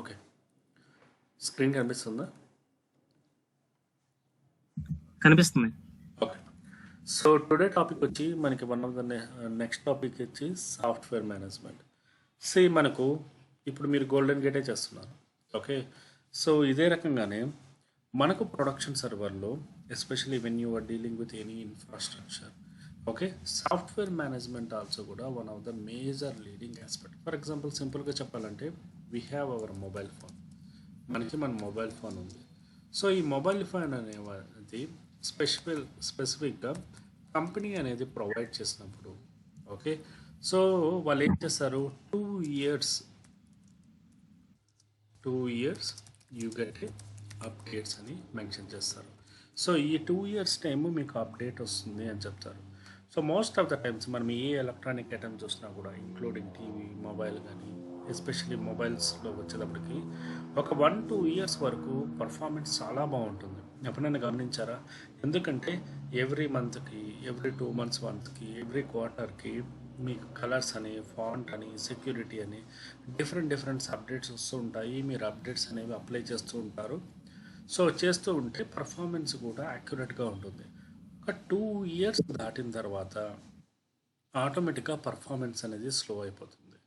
Okay. Screen కనిపిస్తుందా? కనిపిస్తుంది. Okay. So today topic వచ్చి మనకి one of the next topic వచ్చి సాఫ్ట్వేర్ మేనేజ్మెంట్. మనకు ఇప్పుడు మీరు గోల్డెన్ గేటే చేస్తున్నారు. ఓకే. సో ఇదే రకంగానే మనకు ప్రొడక్షన్ సర్వర్లో especially when you are dealing with any infrastructure, okay, software management also కూడా one of the major leading aspect. For example సింపుల్గా చెప్పాలంటే we have our mobile phone. మనకి మన మొబైల్ ఫోన్ ఉంది. సో ఈ మొబైల్ ఫోన్ అనేది స్పెసిఫిక్గా కంపెనీ అనేది ప్రొవైడ్ చేసినప్పుడు, ఓకే, సో వాళ్ళు ఏం చేస్తారు, 2 years యూ గెట్ అప్డేట్స్ అని మెన్షన్ చేస్తారు. సో ఈ 2 years టైము మీకు అప్డేట్ వస్తుంది అని చెప్తారు. So most of the times మనం ఏ ఎలక్ట్రానిక్ ఐటమ్ చూసినా కూడా ఇంక్లూడింగ్ టీవీ, మొబైల్ కానీ ఎస్పెషలీ మొబైల్స్లో వచ్చేటప్పటికి ఒక 1-2 years వరకు పర్ఫార్మెన్స్ చాలా బాగుంటుంది. ఎప్పుడైనా గమనించారా? ఎందుకంటే ఎవ్రీ మంత్కి, ఎవ్రీ 2 months వన్స్కి, ఎవ్రీ క్వార్టర్కి మీకు కలర్స్ అని, ఫాంట్ అని, సెక్యూరిటీ అని డిఫరెంట్ అప్డేట్స్ వస్తూ ఉంటాయి. మీరు అప్డేట్స్ అనేవి అప్లై చేస్తూ ఉంటారు. సో చేస్తూ ఉంటే పర్ఫార్మెన్స్ కూడా యాక్యురేట్గా ఉంటుంది. ఒక 2 years దాటిన తర్వాత ఆటోమేటిక్గా పర్ఫార్మెన్స్ అనేది స్లో అయిపోతుంది.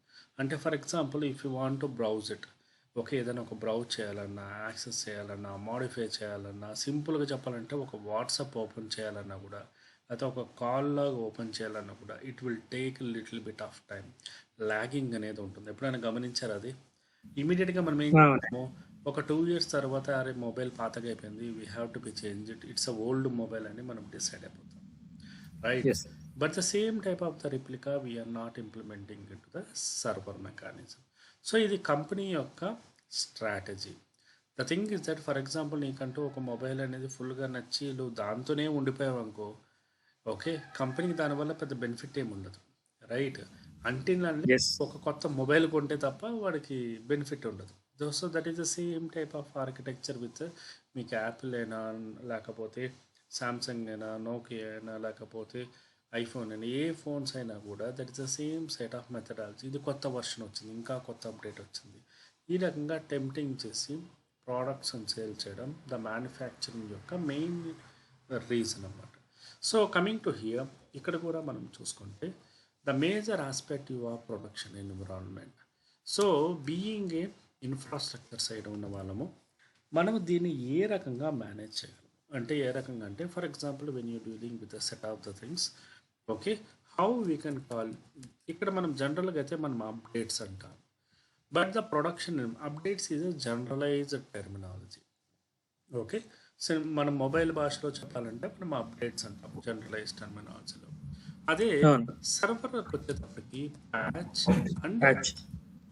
అంటే for example if you want to browse it, okay, ఏదైనా ఒక బ్రౌజ్ చేయాలన్నా, యాక్సెస్ చేయాలన్నా, మాడిఫై చేయాలన్నా, సింపుల్గా చెప్పాలంటే ఒక వాట్సాప్ ఓపెన్ చేయాలన్నా కూడా, అయితే ఒక కాల్ లాగా ఓపెన్ చేయాలన్నా కూడా it will take little bit of time. Logging అనేది ఉంటుంది. ఎప్పుడైనా గమనించారు అది? ఇమీడియట్గా మనం ఏం చేస్తాము, ఒక 2 years తర్వాత అరే మొబైల్ పాతగా అయిపోయింది, we have to be change it, it's a old mobile అని మనం డిసైడ్ అయిపోతాం, right? Yes. But the same type of the replica we are not implementing into the server mechanism. So ఇది company యొక్క strategy. The thing is that for example నీకంటూ ఒక mobile అనేది ఫుల్గా నచ్చి నువ్వు దాంతోనే ఉండిపోయావు అనుకో, ఓకే, కంపెనీకి దానివల్ల పెద్ద బెనిఫిట్ ఏమి ఉండదు, రైట్? Until Yes. ఒక కొత్త మొబైల్ కొంటే తప్ప వాడికి బెనిఫిట్ ఉండదు. So that is the same type of architecture with మీకు యాపిల్ అయినా, లేకపోతే సామ్సంగ్ అయినా, నోకియా అయినా, లేకపోతే ఐఫోన్ అయినా, ఏ ఫోన్స్ అయినా కూడా that is the same set of methodology. ఇది కొత్త వర్షన్ వచ్చింది, ఇంకా కొత్త అప్డేట్ వచ్చింది, ఈ రకంగా టెంప్టింగ్ చేసి ప్రోడక్ట్స్ అని సేల్ చేయడం ద మ్యానుఫ్యాక్చరింగ్ యొక్క మెయిన్ రీజన్ అన్నమాట. సో కమింగ్ టు హియర్, ఇక్కడ కూడా మనం చూసుకుంటే the major aspect you are production environment. So being a infrastructure side ఉన్న వాళ్ళము మనం దీన్ని ఏ రకంగా మేనేజ్ చేయాలి అంటే, ఏ రకంగా అంటే for example when you dealing with the set of the things, okay, how we can call, ఇక్కడ మనం జనరల్గా అయితే మనం అప్డేట్స్ అంటాం. But the production updates is a generalized terminology, okay. So మనం మొబైల్ భాషలో చెప్పాలంటే మనం అప్డేట్స్ అంటాం జనరలైజ్ టెర్మినాలజీలో. అదే అవును. సర్వర్కి వచ్చేటప్పటికి ప్యాచ్ అండ్ Patch.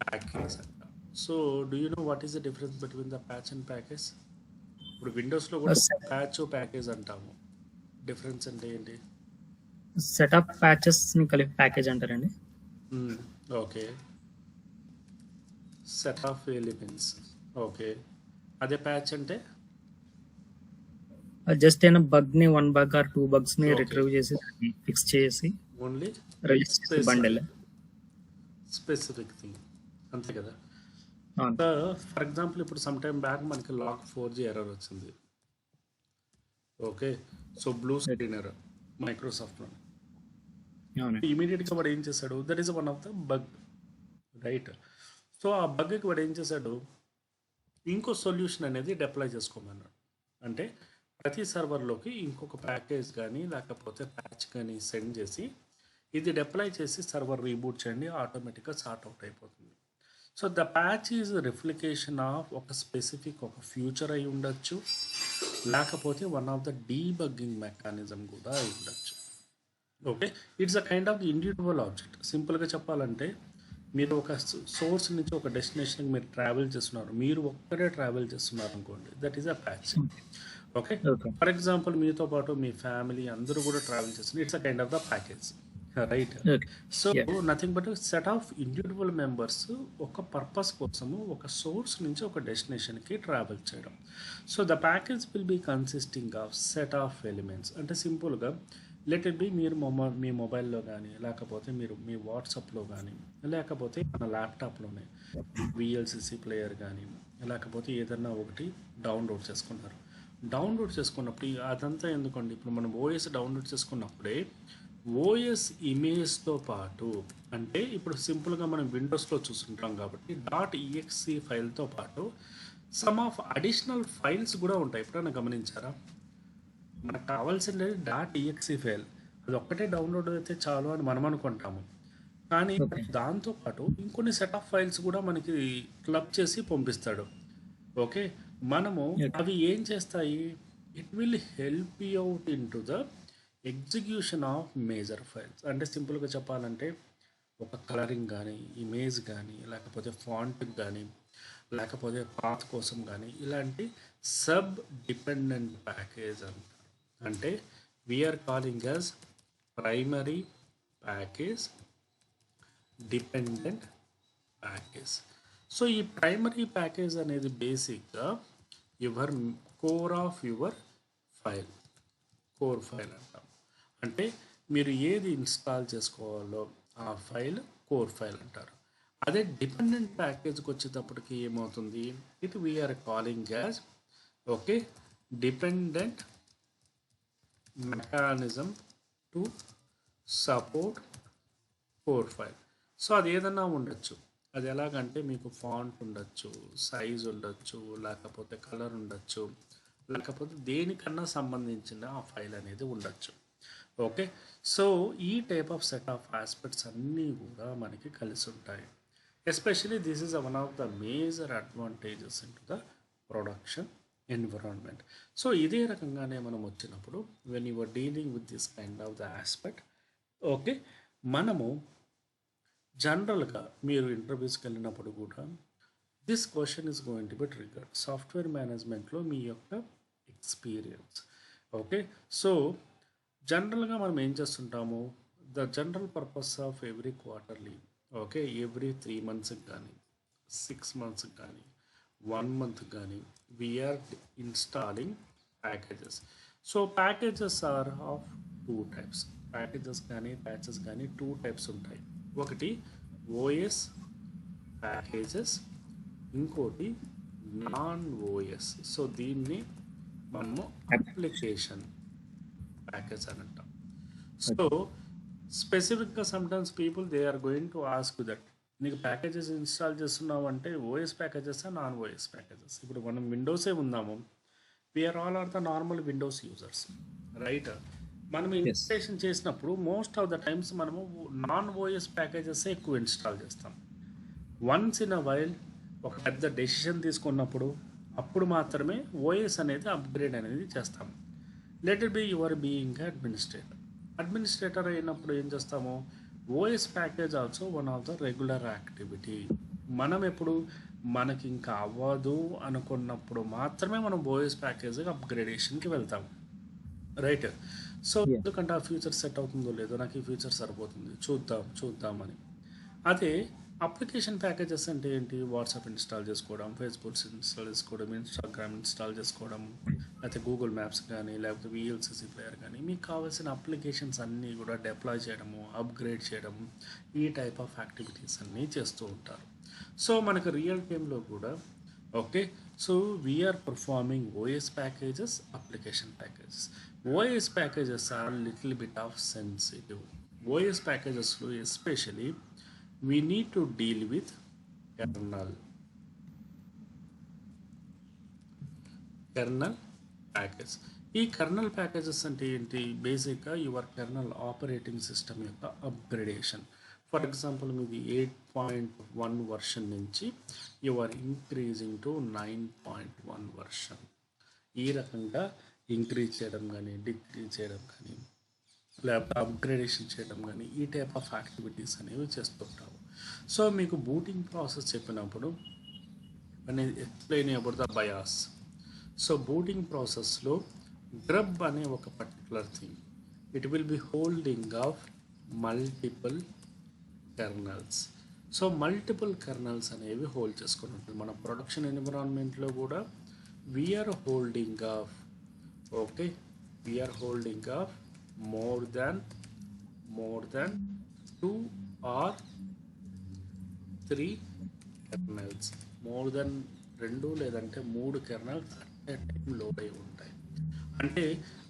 ప్యాకేజ్ అంటాం. So do you know what is the difference between the patch and package? ఇప్పుడు విండోస్లో కూడా ప్యాచ్ ప్యాకేజ్ అంటాము. డిఫరెన్స్ అంటే ఏంటి? సెట్ ఆఫ్ ప్యాచెస్ ని కలిపి ప్యాకేజ్ అంటారండి. Okay, set of elements, okay. అదే ప్యాచ్ అంటే జస్ట్ ఏమైనా బగ్ ని 1 bug or 2 bugs ని Okay. రిట్రీవ్ చేసి ఫిక్స్ చేసి ఓన్లీ రిలీజ్ చేసి బండిల్. స్పెసిఫిక్ థింగ్, అంతే కదా? అవును. ఫర్ ఎగ్జాంపుల్ ఇప్పుడు సమ్ టైమ్ బ్యాక్ మనకి లాక్ 4G ఎర్రర్ వచ్చింది, okay. So blue screen error మైక్రోసాఫ్ట్లో. అవును. ఇమీడియట్గా వాడు ఏం చేశాడు, that is one of the bug, right? So ఆ బగ్కి వాడు ఏం చేశాడు, ఇంకో సొల్యూషన్ అనేది డిప్లాయ్ చేసుకోమన్నాడు. అంటే ప్రతి సర్వర్లోకి ఇంకొక ప్యాకేజ్ కానీ లేకపోతే ప్యాచ్ కానీ సెండ్ చేసి ఇది డిప్లాయ్ చేసి సర్వర్ రీబూట్ చేయండి, ఆటోమేటిక్గా సార్ట్ అవుట్ అయిపోతుంది. So the patch is replication of ఒక స్పెసిఫిక్ ఒక ఫ్యూచర్ అయి ఉండొచ్చు, లేకపోతే one of the debugging mechanism కూడా అయి ఉండొచ్చు, okay. It's a kind of individual object. సింపుల్గా చెప్పాలంటే మీరు ఒక సోర్స్ నుంచి ఒక డెస్టినేషన్కి మీరు ట్రావెల్ చేస్తున్నారు, మీరు ఒక్కరే ట్రావెల్ చేస్తున్నారు అనుకోండి, that is a patch, okay. Okay. For example మీతో పాటు మీ ఫ్యామిలీ అందరూ కూడా ట్రావెల్ చేస్తున్నారు, it's a kind of the package, right? Okay. So Yeah. Nothing but set of individual members ఒక పర్పస్ కోసము ఒక సోర్స్ నుంచి ఒక డెస్టినేషన్కి ట్రావెల్ చేయడం. So the package will be consisting of set of elements. అంటే సింపుల్గా లెట్ ఇట్ బి మీరు మీ మొబైల్లో కానీ లేకపోతే మీరు మీ వాట్సాప్లో కానీ లేకపోతే మన ల్యాప్టాప్లోనే విఎల్సిసి ప్లేయర్ కానీ లేకపోతే ఏదన్నా ఒకటి డౌన్లోడ్ చేసుకున్నారు. డౌన్లోడ్ చేసుకున్నప్పుడు అదంతా ఎందుకండి, ఇప్పుడు మనం ఓఎస్ డౌన్లోడ్ చేసుకున్నప్పుడే ఓఎస్ ఇమేజ్తో పాటు, అంటే ఇప్పుడు సింపుల్గా మనం విండోస్లో చూస్తుంటాం కాబట్టి .exe ఫైల్తో పాటు సమ్ ఆఫ్ అడిషనల్ ఫైల్స్ కూడా ఉంటాయి. ఎప్పుడైనా గమనించారా? మనకు కావాల్సింది .exe ఫైల్, అది ఒక్కటే డౌన్లోడ్ అయితే చాలు అని మనం అనుకుంటాము. కానీ ఓకే. దాంతోపాటు ఇంకొన్ని సెట్ ఆఫ్ ఫైల్స్ కూడా మనకి క్లబ్ చేసి పంపిస్తాడు. ఓకే, మనము ఓకే. అవి ఏం చేస్తాయి, it will help you out in to the execution of major files. అంటే సింపుల్గా చెప్పాలంటే ఒక కలరింగ్ కానీ, ఇమేజ్ కానీ, లేకపోతే ఫాంట్ కానీ, లేకపోతే పాత్ కోసం కానీ, ఇలాంటి సబ్ డిపెండెంట్ ప్యాకేజ్ అంటారు. అంటే we're calling as primary package, dependent package. So ఈ ప్రైమరీ ప్యాకేజ్ అనేది బేసిక్గా your core of your file, core file అంటాం. అంటే మీరు ఏది ఇన్స్టాల్ చేసుకోవాలో ఆ ఫైల్ కోర్ ఫైల్ అంటారు. అదే డిపెండెంట్ ప్యాకేజ్కి వచ్చేటప్పటికి ఏమవుతుంది, it we're calling as okay dependent mechanism to support core file. So అది ఏదన్నా ఉండొచ్చు. అది ఎలాగంటే మీకు ఫాంట్ ఉండొచ్చు, సైజ్ ఉండొచ్చు, లేకపోతే కలర్ ఉండొచ్చు, లేకపోతే దేనికన్నా సంబంధించిన ఆ ఫైల్ అనేది ఉండొచ్చు. ఓకే, సో ఈ type of set of aspects అన్నీ కూడా మనకి కలిసి ఉంటాయి. Especially this is one of the major advantages in to the production environment. So ఇదే రకంగానే మనం వచ్చినప్పుడు when you're dealing with this kind of the aspect, okay, మనము జనరల్గా మీరు ఇంటర్వ్యూస్కి వెళ్ళినప్పుడు కూడా this question is going to be triggered. Software మేనేజ్మెంట్లో మీ యొక్క ఎక్స్పీరియన్స్. ఓకే, సో జనరల్గా మనం ఏం చేస్తుంటాము, the general purpose of every quarterly, okay, every 3 monthsకి కానీ 6 monthsకి కానీ 1 month కానీ we're installing packages. So packages are of 2 types. Packages కానీ ప్యాచెస్ కానీ 2 types ఉంటాయి. ఒకటి ఓఎస్ ప్యాకేజెస్, ఇంకోటి నాన్ ఓఎస్. సో దీన్ని మనము అప్లికేషన్ ప్యాకేజ్ అని అంటాం. సో స్పెసిఫిక్గా sometimes people they are going to ask that నీకు ప్యాకేజెస్ ఇన్స్టాల్ చేస్తున్నావు అంటే OS packages non OS packages. ఇప్పుడు మనం విండోసే ఉందాము, we're all are the normal Windows users, right? మనం ఇన్స్టాలేషన్ చేసినప్పుడు మోస్ట్ ఆఫ్ ద టైమ్స్ మనము నాన్ ఓఎస్ ప్యాకేజెస్ ఎక్కువ ఇన్స్టాల్ చేస్తాం. వన్స్ ఇన్ అ వైల్ ఒక పెద్ద డెసిషన్ తీసుకున్నప్పుడు అప్పుడు మాత్రమే ఓఎస్ అనేది అప్గ్రేడ్ అనేది చేస్తాము. Let it be your being administrator అయినప్పుడు ఏం చేస్తాము, OS package also one of the regular activity. మనం ఎప్పుడు మనకి ఇంకా అవ్వదు అనుకున్నప్పుడు మాత్రమే మనం ఓఎస్ ప్యాకేజ్ అప్గ్రేడేషన్కి వెళ్తాము, రైట్? సో ఎందుకంటే ఆ ఫ్యూచర్ సెట్ అవుతుందో లేదో, నాకు ఈ ఫ్యూచర్ సరిపోతుంది, చూద్దామని. అదే అప్లికేషన్ ప్యాకేజెస్ అంటే ఏంటి, వాట్సాప్ ఇన్స్టాల్ చేసుకోవడం, ఫేస్బుక్ ఇన్స్టాల్ చేసుకోవడం, ఇన్స్టాగ్రామ్ ఇన్స్టాల్ చేసుకోవడం, లేకపోతే గూగుల్ మ్యాప్స్ కానీ లేకపోతే విఎల్సిసి ప్లేయర్ కానీ, మీకు కావాల్సిన అప్లికేషన్స్ అన్నీ కూడా డిప్లాయ్ చేయడము, అప్గ్రేడ్ చేయడము, ఈ టైప్ ఆఫ్ యాక్టివిటీస్ అన్నీ చేస్తూ ఉంటారు. సో మనకు రియల్ టైంలో కూడా okay, so we're performing OS packages, application packages. OS packages are little bit of sensitive. OS ప్యాకేజెస్లో especially we need to deal with kernel package. ఈ కర్నల్ ప్యాకేజెస్ అంటే ఏంటి, బేసిక్గా యువర్ కర్నల్ ఆపరేటింగ్ సిస్టమ్ యొక్క upgradation. For example మీది 8.1 version నుంచి your increasing to 9.1 version. ఈ రకంగా ఇంక్రీజ్ చేయడం కానీ డిక్రీజ్ చేయడం కానీ లేకపోతే అప్గ్రేడేషన్ చేయడం కానీ ఈ టైప్ ఆఫ్ యాక్టివిటీస్ అనేవి చేస్తుంటాము. సో మీకు బూటింగ్ ప్రాసెస్ చెప్పినప్పుడు అనేది explain about the BIOS. So booting ప్రాసెస్లో గ్రబ్ అనే ఒక particular thing, it will be holding of multiple kernels. So multiple kernels అనేవి హోల్డ్ చేసుకుని ఉంటుంది. మన ప్రొడక్షన్ ఎన్విరాన్మెంట్లో కూడా we're holding of more than 2 or 3 kernels, more then 2 లేదంటే 3 kernels at a time load అయి ఉంటాయి. అంటే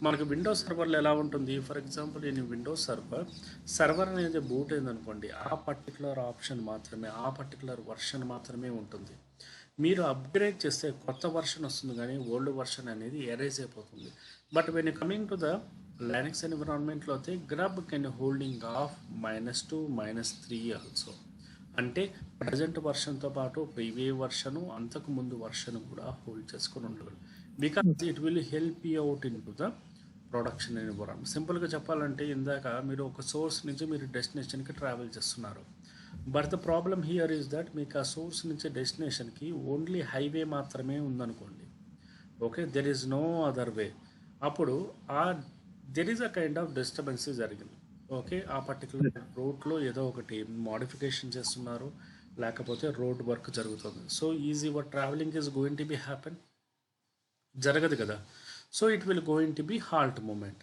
మనకు విండోస్ సర్వర్లో ఎలా ఉంటుంది, ఫర్ ఎగ్జాంపుల్ నేను విండోస్ సర్వర్ అనేది బూట్ అయిందనుకోండి, ఆ పర్టికులర్ ఆప్షన్ మాత్రమే, ఆ పర్టికులర్ వర్షన్ మాత్రమే ఉంటుంది. మీరు అప్గ్రేడ్ చేస్తే కొత్త వర్షన్ వస్తుంది కానీ ఓల్డ్ వర్షన్ అనేది ఎరేజ్ అయిపోతుంది. But when coming to the Linux ఎన్విరాన్మెంట్లో అయితే grub can holding of -2 -3 also. అంటే ప్రజెంట్ వర్షన్తో పాటు ప్రీవియస్ వర్షను, అంతకు ముందు వర్షన్ కూడా హోల్డ్ చేసుకొని ఉండగలరు. Because it will help you out in to the production environment. సింపుల్గా చెప్పాలంటే ఇందాక మీరు ఒక సోర్స్ నుంచి మీరు డెస్టినేషన్కి ట్రావెల్ చేస్తున్నారు. But the problem here is that మీకు ఆ సోర్స్ నుంచి డెస్టినేషన్కి ఓన్లీ హైవే మాత్రమే ఉందనుకోండి. Okay, there is no other way. అప్పుడు there is a kind of disturbance జరిగింది. ఓకే, ఆ పర్టికులర్ రోడ్లో ఏదో ఒకటి మోడిఫికేషన్ చేస్తున్నారు, లేకపోతే రోడ్ వర్క్ జరుగుతుంది. So easy were travelling is going to be happen, జరగదు కదా. So it will going to be halt movement.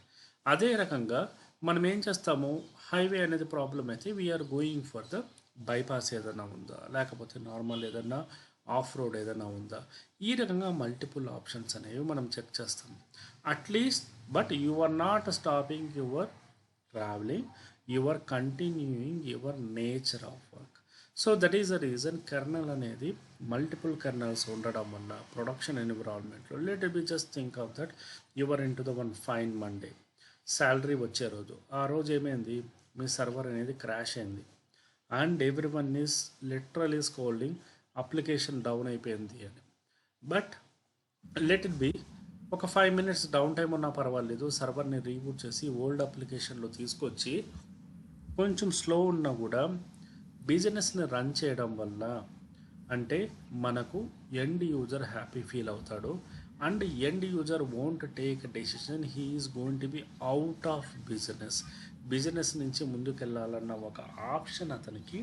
అదే రకంగా మనం ఏం చేస్తాము, హైవే అనేది ప్రాబ్లం అయితే we're going for the bypass ఏదైనా ఉందా, లేకపోతే నార్మల్ ఏదైనా ఆఫ్ రోడ్ ఏదైనా ఉందా, ఈ రకంగా మల్టిపుల్ ఆప్షన్స్ అనేవి మనం చెక్ చేస్తాం at least. But you are not stopping your travelling, you are continuing your nature of work. So that is the reason kernel అనేది మల్టిపుల్ కెర్నల్స్ ఉండడం వల్ల ప్రొడక్షన్ ఎన్విరాన్మెంట్లో let be just think of that your in to the one fine Monday, salary వచ్చే రోజు, ఆ రోజు ఏమైంది, మీ సర్వర్ అనేది క్రాష్ అయింది and everyone is literally scolding, application down అయిపోయింది అని. బట్ లెట్ ఇట్ బి ఒక 5 minutes డౌన్ టైం ఉన్నా పర్వాలేదు, సర్వర్ని రీబూట్ చేసి ఓల్డ్ అప్లికేషన్లో తీసుకొచ్చి కొంచెం స్లో ఉన్నా కూడా బిజినెస్ని రన్ చేయడం వల్ల అంటే మనకు ఎండ్ యూజర్ హ్యాపీ ఫీల్ అవుతాడు and end user won't take decision, he is going to be out of business నుంచి ముందుకెళ్ళాలన్న ఒక ఆప్షన్ అతనికి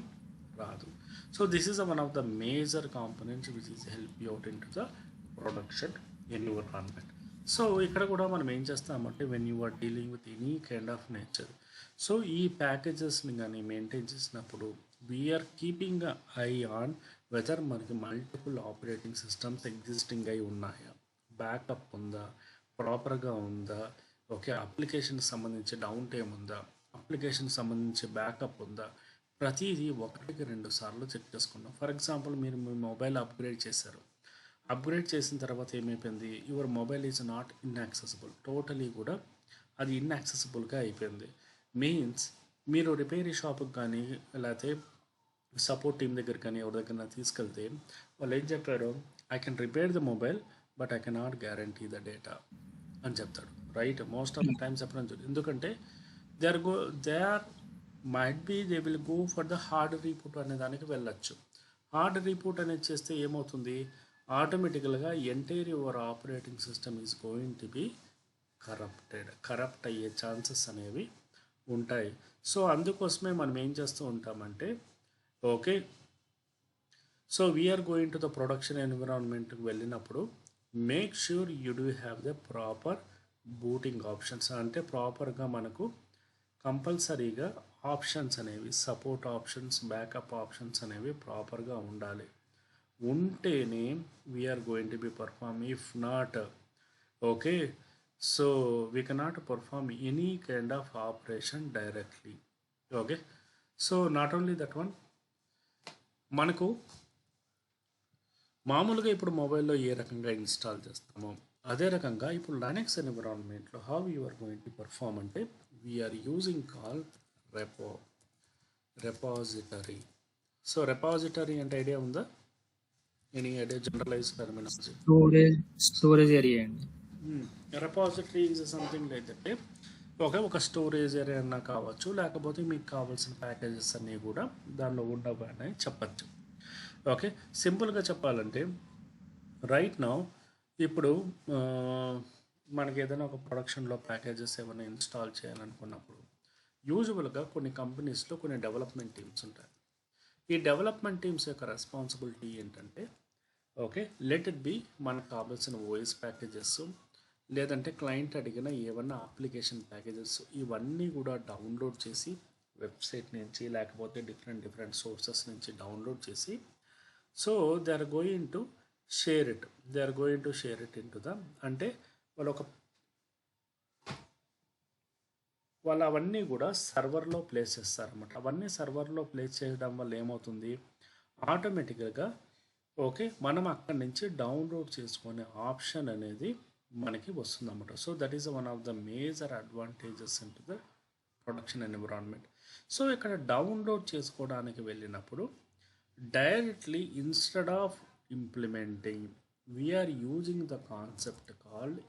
రాదు. So this is one of the major components which is help you out in to the production environment. So ఇక్కడ కూడా మనం ఏం చేస్తామంటే when you are dealing with any kind of nature, so ఈ ప్యాకేజెస్ని కానీ మెయింటైన్ చేసినప్పుడు we're keeping I on weather మనకి మల్టిపుల్ ఆపరేటింగ్ సిస్టమ్స్ ఎగ్జిస్టింగ్ అయి ఉన్నాయా, బ్యాకప్ ఉందా, ప్రాపర్గా ఉందా, ఓకే, అప్లికేషన్కి సంబంధించి డౌన్ టైం ఉందా, అప్లికేషన్కి సంబంధించి బ్యాకప్ ఉందా, ప్రతిదీ 1-2 సార్లు చెక్ చేసుకున్నాం. ఫర్ ఎగ్జాంపుల్ మీరు మీ మొబైల్ అప్గ్రేడ్ చేశారు, అప్గ్రేడ్ చేసిన తర్వాత ఏమైపోయింది, your mobile is not inaccessible, totally కూడా అది ఇన్యాక్సెసిబుల్గా అయిపోయింది. మీన్స్ మీరు రిపేరీ షాప్కి కానీ లేకపోతే సపోర్ట్ టీం దగ్గర కానీ ఎవరి దగ్గర తీసుకెళ్తే వాళ్ళు ఏం చెప్పారు, I can repair the mobile but I cannot guarantee the data అని చెప్తాడు. Right, most of the times చెప్పడం జరుగుతుంది. ఎందుకంటే they will go for the hard reboot అనే దానికి వెళ్ళచ్చు. హార్డ్ రీబూట్ అనేది చేస్తే ఏమవుతుంది, ఆటోమేటికల్గా entire your operating system is going to be corrupt అయ్యే ఛాన్సెస్ అనేవి ఉంటాయి. సో అందుకోసమే మనం ఏం చేస్తూ ఉంటామంటే okay, so we're going to the production ఎన్విరాన్మెంట్కి వెళ్ళినప్పుడు make sure you do have the proper booting options. అంటే ప్రాపర్గా మనకు కంపల్సరీగా ఆప్షన్స్ అనేవి, సపోర్ట్ ఆప్షన్స్, బ్యాకప్ ఆప్షన్స్ అనేవి ప్రాపర్గా ఉండాలి. ఉంటేనే we're going to be perform. If not, okay, so we cannot perform any kind of operation directly. Okay, so not only that one, మనకు మామూలుగా ఇప్పుడు మొబైల్లో ఏ రకంగా ఇన్స్టాల్ చేస్తామో అదే రకంగా ఇప్పుడు లైనక్స్ ఎన్విరాన్మెంట్లో how you are going to perform అంటే we're using call repository. So repository అంటే ఐడియా ఉందా, any idea, generalize terminology? Storage area అండి. Repository is something like that. ఒక స్టోరేజ్ ఏరియా అన్నా కావచ్చు, లేకపోతే మీకు కావాల్సిన ప్యాకేజెస్ అన్నీ కూడా దానిలో ఉండవని చెప్పచ్చు. ఓకే, సింపుల్గా చెప్పాలంటే రైట్ నౌ ఇప్పుడు మనకి ఏదైనా ఒక ప్రొడక్షన్లో ప్యాకేజెస్ ఏమైనా ఇన్స్టాల్ చేయాలనుకున్నప్పుడు యూజువల్గా కొన్ని కంపెనీస్లో కొన్ని డెవలప్మెంట్ టీమ్స్ ఉంటాయి. ఈ డెవలప్మెంట్ టీమ్స్ యొక్క రెస్పాన్సిబిలిటీ ఏంటంటే ఓకే, లెట్ ఇట్ బి మనకు కావాల్సిన ఓఎస్ ప్యాకేజెస్, లేదంటే క్లయింట్ అడిగిన ఏమన్నా అప్లికేషన్ ప్యాకేజెస్ ఇవన్నీ కూడా డౌన్లోడ్ చేసి వెబ్సైట్ నుంచి లేకపోతే డిఫరెంట్ సోర్సెస్ నుంచి డౌన్లోడ్ చేసి so they are going to share it in to the అంటే వాళ్ళు ఒక వాళ్ళు అవన్నీ కూడా సర్వర్లో ప్లేస్ చేస్తారన్నమాట. అవన్నీ సర్వర్లో ప్లేస్ చేయడం వల్ల ఏమవుతుంది ఆటోమేటిక్గా ఓకే మనం అక్కడి నుంచి డౌన్లోడ్ చేసుకునే ఆప్షన్ అనేది మనకి వస్తుందన్నమాట. So that is one of the major advantages in to the production environment. So ఇక్కడ డౌన్లోడ్ చేసుకోవడానికి వెళ్ళినప్పుడు directly instead of implementing we're using the concept called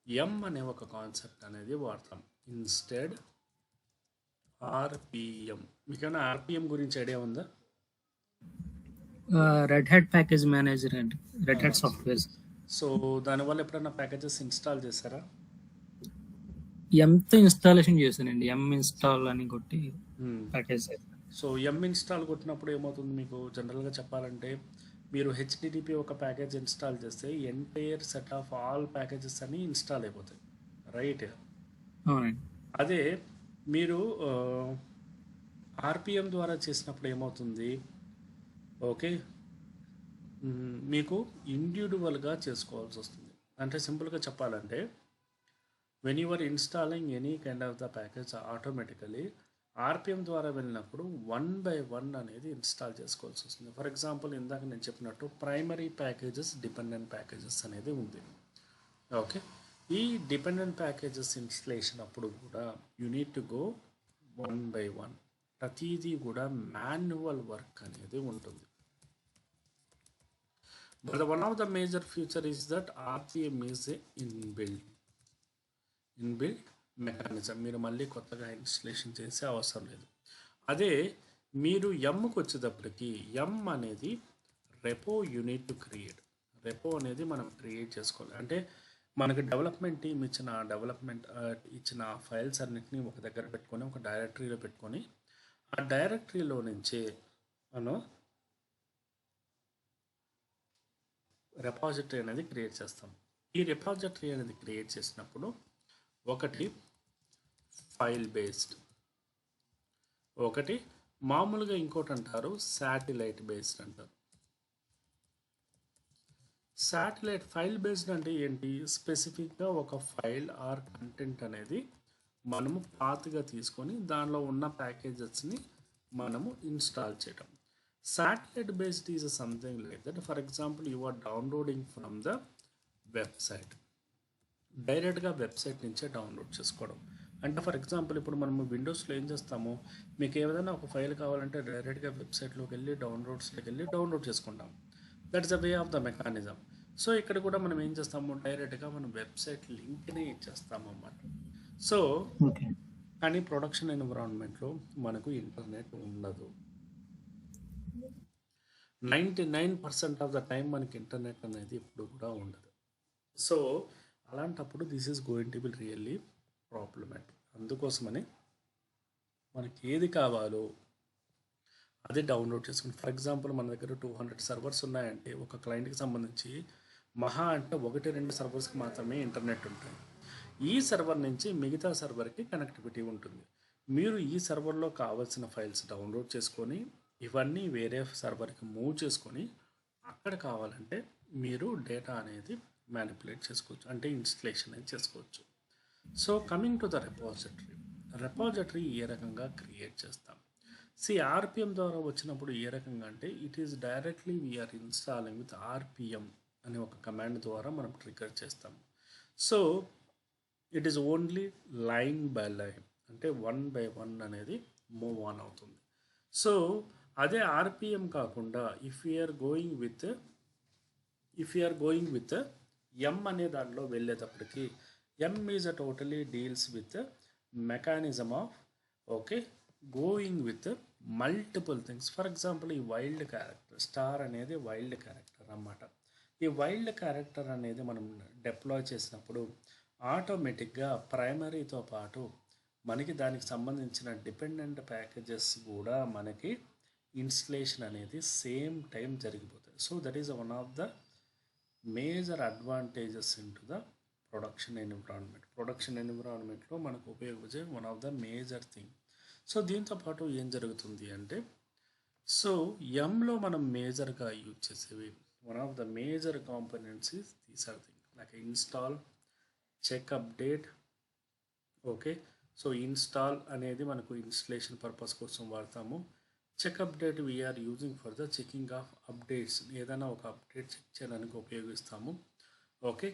M అనే ఒక కాన్సెప్ట్ అనేది వాడతాం. Instead RPM. మీకేమైనా ఆర్పిఎం గురించి ఐడియా ఉందా? రెడ్ హ్యాట్ ప్యాకేజ్ మేనేజర్ అండి, రెడ్ హ్యాట్ సాఫ్ట్వేర్. సో దానివల్ల ఎప్పుడైనా ప్యాకేజెస్ ఇన్స్టాల్ చేశారా? ఎంతో ఇన్స్టాలేషన్ చేశానండి, ఎం ఇన్స్టాల్ అని కొట్టి ప్యాకేజ్. సో ఎం ఇన్స్టాల్ కొట్టినప్పుడు ఏమవుతుంది మీకు జనరల్గా చెప్పాలంటే మీరు హెచ్టిటిపి ఒక ప్యాకేజ్ ఇన్స్టాల్ చేస్తే entire set of all packages అన్నీ ఇన్స్టాల్ అయిపోతాయి, రైట్? అవునండి. అదే మీరు ఆర్పిఎం ద్వారా చేసినప్పుడు ఏమవుతుంది ఓకే మీకు ఇండివిజువల్గా చేసుకోవాల్సి వస్తుంది. అంటే సింపుల్గా చెప్పాలంటే when you are installing any kind of the package automatically RPM ద్వారా వెళ్ళినప్పుడు 1 by 1 అనేది ఇన్స్టాల్ చేసుకోవాల్సి వస్తుంది. ఫర్ ఎగ్జాంపుల్ ఇందాక నేను చెప్పినట్టు ప్రైమరీ ప్యాకేజెస్, డిపెండెంట్ ప్యాకేజెస్ అనేది ఉంది. ఓకే, ఈ డిపెండెంట్ ప్యాకేజెస్ ఇన్స్టలేషన్ అప్పుడు కూడా you need to go 1 by 1. ప్రతిదీ కూడా మాన్యువల్ వర్క్ అనేది ఉంటుంది. But one of the major future is that RPM is a inbuilt mechanism. మీరు మళ్ళీ కొత్తగా ఇన్స్టలేషన్ చేసే అవసరం లేదు. అదే మీరు ఎమ్కి వచ్చేటప్పటికి ఎం అనేది repo unit to create. Repo అనేది మనం క్రియేట్ చేసుకోవాలి. అంటే మనకి డెవలప్మెంట్ టీమ్ ఇచ్చిన ఫైల్స్ అన్నిటినీ ఒక దగ్గర పెట్టుకొని ఒక డైరెక్టరీలో పెట్టుకొని ఆ డైరెక్టరీలో నుంచే మనం రెపాజిటరీ అనేది క్రియేట్ చేస్తాం. ఈ రెపాజిటరీ అనేది క్రియేట్ చేసినప్పుడు ఒకటి ఫైల్ బేస్డ్, ఒకటి మామూలుగా ఇంకోటి అంటారు శాటిలైట్ బేస్డ్ అంటారు. శాటిలైట్ ఫైల్ బేస్డ్ అంటే ఏంటి? స్పెసిఫిక్గా ఒక ఫైల్ ఆర్ కంటెంట్ అనేది మనము పాతగా తీసుకొని దానిలో ఉన్న ప్యాకేజెస్ని మనము ఇన్స్టాల్ చేయడం. Satellite based is something like that. For example you are downloading from the website, డైరెక్ట్గా వెబ్సైట్ నుంచే డౌన్లోడ్ చేసుకోవడం. అంటే ఫర్ ఎగ్జాంపుల్ ఇప్పుడు మనము విండోస్లో ఏం చేస్తాము, మీకు ఏదైనా ఒక ఫైల్ కావాలంటే డైరెక్ట్గా వెబ్సైట్లోకి వెళ్ళి డౌన్లోడ్స్లోకి వెళ్ళి డౌన్లోడ్ చేసుకుంటాం. That's the way of the mechanism. So ఇక్కడ కూడా మనం ఏం చేస్తాము, డైరెక్ట్గా మనం వెబ్సైట్ లింక్ని ఇచ్చేస్తాము అన్నమాట. సో కానీ ప్రొడక్షన్ ఎన్విరాన్మెంట్లో మనకు ఇంటర్నెట్ ఉండదు. 99% ఆఫ్ ద టైం మనకి ఇంటర్నెట్ అనేది ఇప్పుడు కూడా ఉండదు. సో అలాంటప్పుడు this is going to be really problematic. అందుకోసమని మనకి ఏది కావాలో అది డౌన్లోడ్ చేసుకుని, ఫర్ ఎగ్జాంపుల్ మన దగ్గర 200 సర్వర్స్ ఉన్నాయంటే ఒక క్లయింట్కి సంబంధించి మహా అంటే 1-2 సర్వర్స్కి మాత్రమే ఇంటర్నెట్ ఉంటుంది. ఈ సర్వర్ నుంచి మిగతా సర్వర్కి కనెక్టివిటీ ఉంటుంది. మీరు ఈ సర్వర్లో కావాల్సిన ఫైల్స్ డౌన్లోడ్ చేసుకొని ఇవన్నీ వేరే సర్వర్కి మూవ్ చేసుకొని అక్కడ కావాలంటే మీరు డేటా అనేది మ్యానిపులేట్ చేసుకోవచ్చు, అంటే ఇన్స్టలేషన్ అనేది చేసుకోవచ్చు. So coming to the repository ఏ రకంగా క్రియేట్ చేస్తాం? ఆర్పిఎం ద్వారా వచ్చినప్పుడు ఏ రకంగా అంటే it is directly we're installing with RPM అనే ఒక కమాండ్ ద్వారా మనం ట్రిగర్ చేస్తాం. So it is only line by line, అంటే 1 by 1 అనేది మూవ్ ఆన్ అవుతుంది. సో అదే ఆర్పిఎం కాకుండా if you're going with M అనే దాంట్లో వెళ్ళేటప్పటికి M is totally deals with mechanism of okay going with multiple things. For example ఈ wild character star అనేది వైల్డ్ క్యారెక్టర్ అన్నమాట. ఈ వైల్డ్ క్యారెక్టర్ అనేది మనం డిప్లాయ్ చేసినప్పుడు ఆటోమేటిక్గా ప్రైమరీతో పాటు మనకి దానికి సంబంధించిన డిపెండెంట్ ప్యాకేజెస్ కూడా మనకి ఇన్స్టలేషన్ అనేది సేమ్ టైం జరిగిపోతుంది. So that is one of the major advantages into the production environment. Production ఎన్విరాన్మెంట్లో మనకు ఉపయోగించే one of the major thing. So దీంతో పాటు ఏం జరుగుతుంది అంటే, సో ఎంలో మనం మేజర్గా యూజ్ చేసేవి one of the major components is these are thing like install, check update. Okay, so install అనేది మనకు ఇన్స్టలేషన్ పర్పస్ కోసం వాడతాము. Check update we're using for the checking of updates, ఏదైనా ఒక అప్డేట్ చెక్ చేయడానికి ఉపయోగిస్తాము. Okay,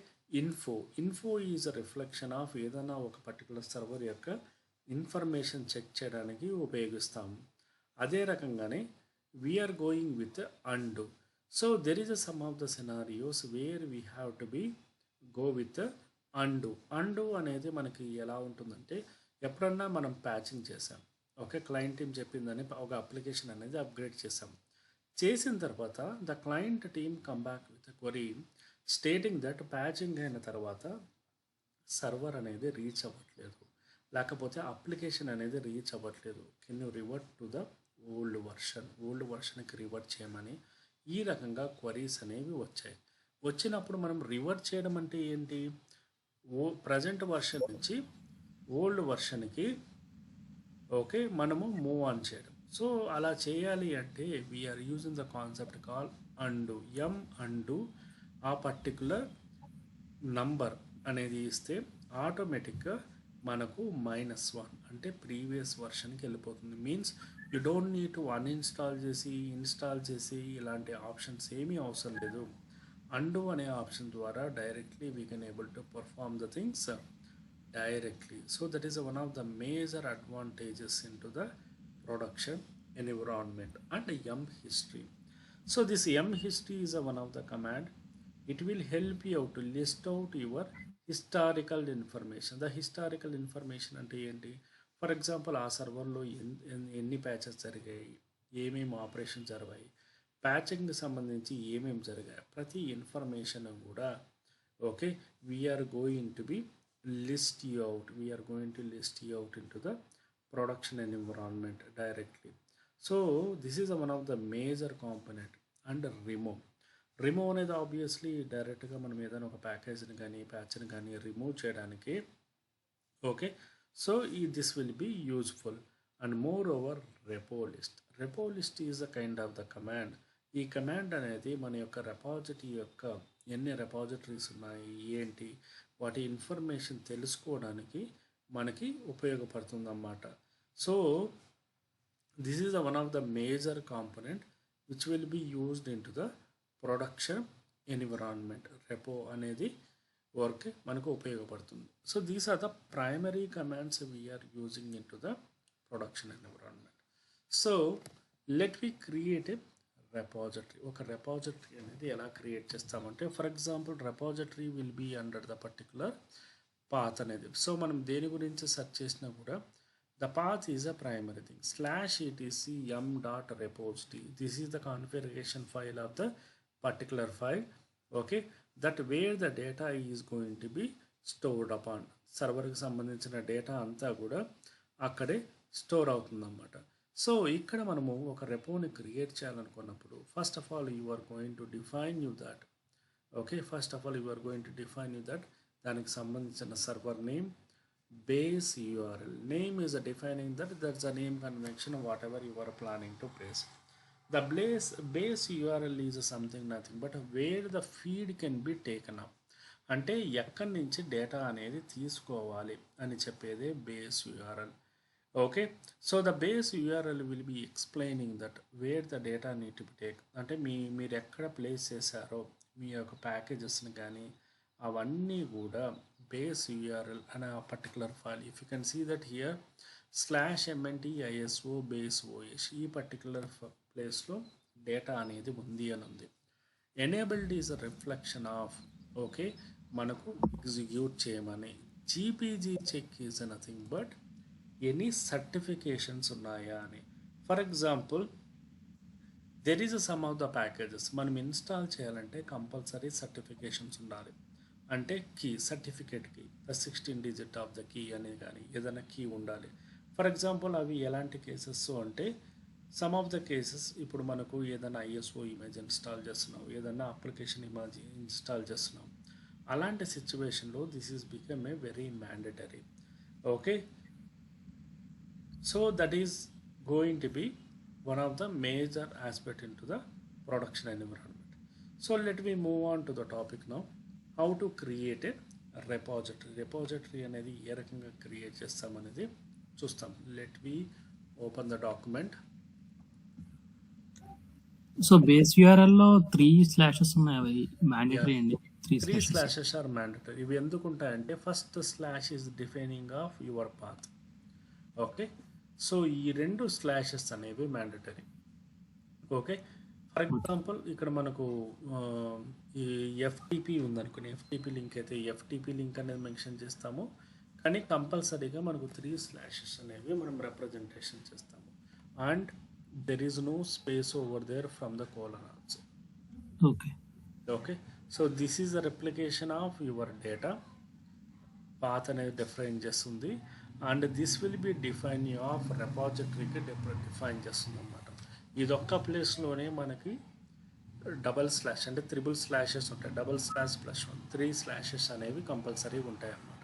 info is a reflection of ఏదైనా ఒక పర్టికులర్ సర్వర్ యొక్క ఇన్ఫర్మేషన్ చెక్ చేయడానికి ఉపయోగిస్తాము. అదే రకంగానే we're going with undo. So there is a some of the scenarios where we have to be go with and అనేది మనకి ఎలా ఉంటుందంటే, ఎప్పుడన్నా మనం ప్యాచింగ్ చేసాం, ఓకే, క్లయింట్ టీమ్ చెప్పిందని ఒక అప్లికేషన్ అనేది అప్గ్రేడ్ చేసిన తర్వాత the client team come back with query stating that patching అయిన తర్వాత సర్వర్ అనేది రీచ్ అవ్వట్లేదు, లేకపోతే అప్లికేషన్ అనేది రీచ్ అవ్వట్లేదు, can you revert to the old వర్షన్కి రివర్ట్ చేయమని ఈ రకంగా క్వరీస్ అనేవి వచ్చినప్పుడు మనం రివర్ట్ చేయడం అంటే ఏంటి, ప్రజెంట్ వర్షన్ నుంచి ఓల్డ్ వర్షన్కి ఓకే మనము మూవ్ ఆన్ చేయడం. సో అలా చేయాలి అంటే we're using the concept call undo. Undo ఆ పర్టికులర్ నంబర్ అనేది ఇస్తే ఆటోమేటిక్గా మనకు -1 అంటే ప్రీవియస్ వర్షన్కి వెళ్ళిపోతుంది. Means you don't need to uninstall చేసి ఇన్స్టాల్ చేసి ఇలాంటి ఆప్షన్స్ ఏమీ అవసరం లేదు. అండు అనే ఆప్షన్ ద్వారా directly we can able to perform the things directly. So that is one of the major advantages into the production environment. And yum history. So this yum history is one of the command. It will help you to list out your historical information. The historical information అంటే ఏంటి, for example ఆ సర్వర్లో ఎన్ని patches జరిగాయి, ఏమేమి operation జరిగాయి, ప్యాచింగ్కి సంబంధించి ఏమేమి జరిగాయి, ప్రతి ఇన్ఫర్మేషన్ కూడా okay we're going to be we are going to list you out into the production and environment directly. So this is one of the major component. And remove అనేది obviously డైరెక్ట్గా మనం ఏదైనా ఒక ప్యాకేజ్ని కానీ ప్యాచ్ని కానీ రిమూవ్ చేయడానికి okay. So this will B useful. And more over repo list is a kind of the command. ఈ command అనేది మన యొక్క రెపాజిటరీ యొక్క ఎన్ని రెపాజిటరీస్ ఉన్నాయి ఏంటి వాటి ఇన్ఫర్మేషన్ తెలుసుకోవడానికి మనకి ఉపయోగపడుతుందన్నమాట. So this is one of the major component which will be used in to the production environment. Repo అనేది వర్క్ మనకు ఉపయోగపడుతుంది. So these are the primary commands we're using in to the production environment. So let we create a repository. ఒక repository అనేది ఎలా create చేస్తామంటే, for example repository will be under the particular path అనేది. సో మనం దేని గురించి సెర్చ్ చేసినా కూడా the path is a primary thing. /etc m.repository. This is the configuration file of the particular file okay that where the data is going to be stored upon. సర్వర్కి సంబంధించిన data అంతా కూడా అక్కడే స్టోర్ అవుతుందన్నమాట. So ఇక్కడ మనము ఒక రెపోని క్రియేట్ చేయాలనుకున్నప్పుడు first of all you are going to define you that okay దానికి సంబంధించిన server name, base URL. Name is defining that's the name convention whatever you are planning to place. The base URL is something nothing but where the feed can be taken up. అంటే ఎక్కడి నుంచి data అనేది తీసుకోవాలి అని చెప్పేదే base URL. Okay, so the base URL will be explaining that where the data need to be take. అంటే మీరు ఎక్కడ ప్లేస్ చేశారో మీ యొక్క ప్యాకేజెస్ని కానీ అవన్నీ కూడా బేస్ యూఆర్ఎల్ అనే particular file. If you can see that here /mntiso base os ఈ పర్టికులర్ ప్లేస్లో డేటా అనేది ఉంది అని ఉంది. Enabled is a reflection of okay మనకు ఎగ్జిక్యూట్ చేయమని. GPG check is nothing but any certifications ఉన్నాయా అని. For example there is some of the packages మనం ఇన్స్టాల్ చేయాలంటే కంపల్సరీ సర్టిఫికేషన్స్ ఉండాలి. అంటే certificate key, the 16 digit of the key అనేది కానీ ఏదైనా కీ ఉండాలి. ఫర్ ఎగ్జాంపుల్ అవి ఎలాంటి కేసెస్ అంటే సమ్ ఆఫ్ ద కేసెస్ ఇప్పుడు మనకు ఏదైనా ఐఎస్ఓ ఇమేజ్ ఇన్స్టాల్ చేస్తున్నాం, ఏదైనా అప్లికేషన్ ఇమేజ్ ఇన్స్టాల్ చేస్తున్నాం, అలాంటి సిచ్యువేషన్లో this is become a very mandatory. Okay, so that is going to be one of the major aspect into the production environment. So let me move on to the topic now, how to create a repository అనేది ఏ రకంగా create చేస్తాం అనేది చూస్తాం. Let me open the document. So base URL లో 3 slashes ఉన్నాయి, అవి mandatory అండి. 3 slashes are mandatory. ఇవి ఎందుకు ఉంటాయంటే first slash is defining of your path. Okay, so ఈ 2 స్లాషెస్ అనేవి మ్యాండటరీ. ఓకే, ఫర్ ఎగ్జాంపుల్ ఇక్కడ మనకు ఈ ఎఫ్టిపి ఉందనుకుని, ఎఫ్టిపి లింక్ అయితే ఎఫ్టిపి లింక్ అనేది మెన్షన్ చేస్తాము, కానీ కంపల్సరీగా మనకు 3 స్లాషెస్ అనేవి మనం రిప్రజెంటేషన్ చేస్తాము. And there is no space over there from the colon also. Okay, so this is the replication of your data. Path అనేది డిఫైన్ చేస్తుంది, and this will be define of రెపాజిటరీకి డిఫైన్ చేస్తుంది అన్నమాట. ఇదొక్క ప్లేస్లోనే మనకి డబల్ స్లాష్ అంటే 3 slashes ఉంటాయి. Double slash plus 1 3 slashes అనేవి కంపల్సరీ ఉంటాయి అన్నమాట.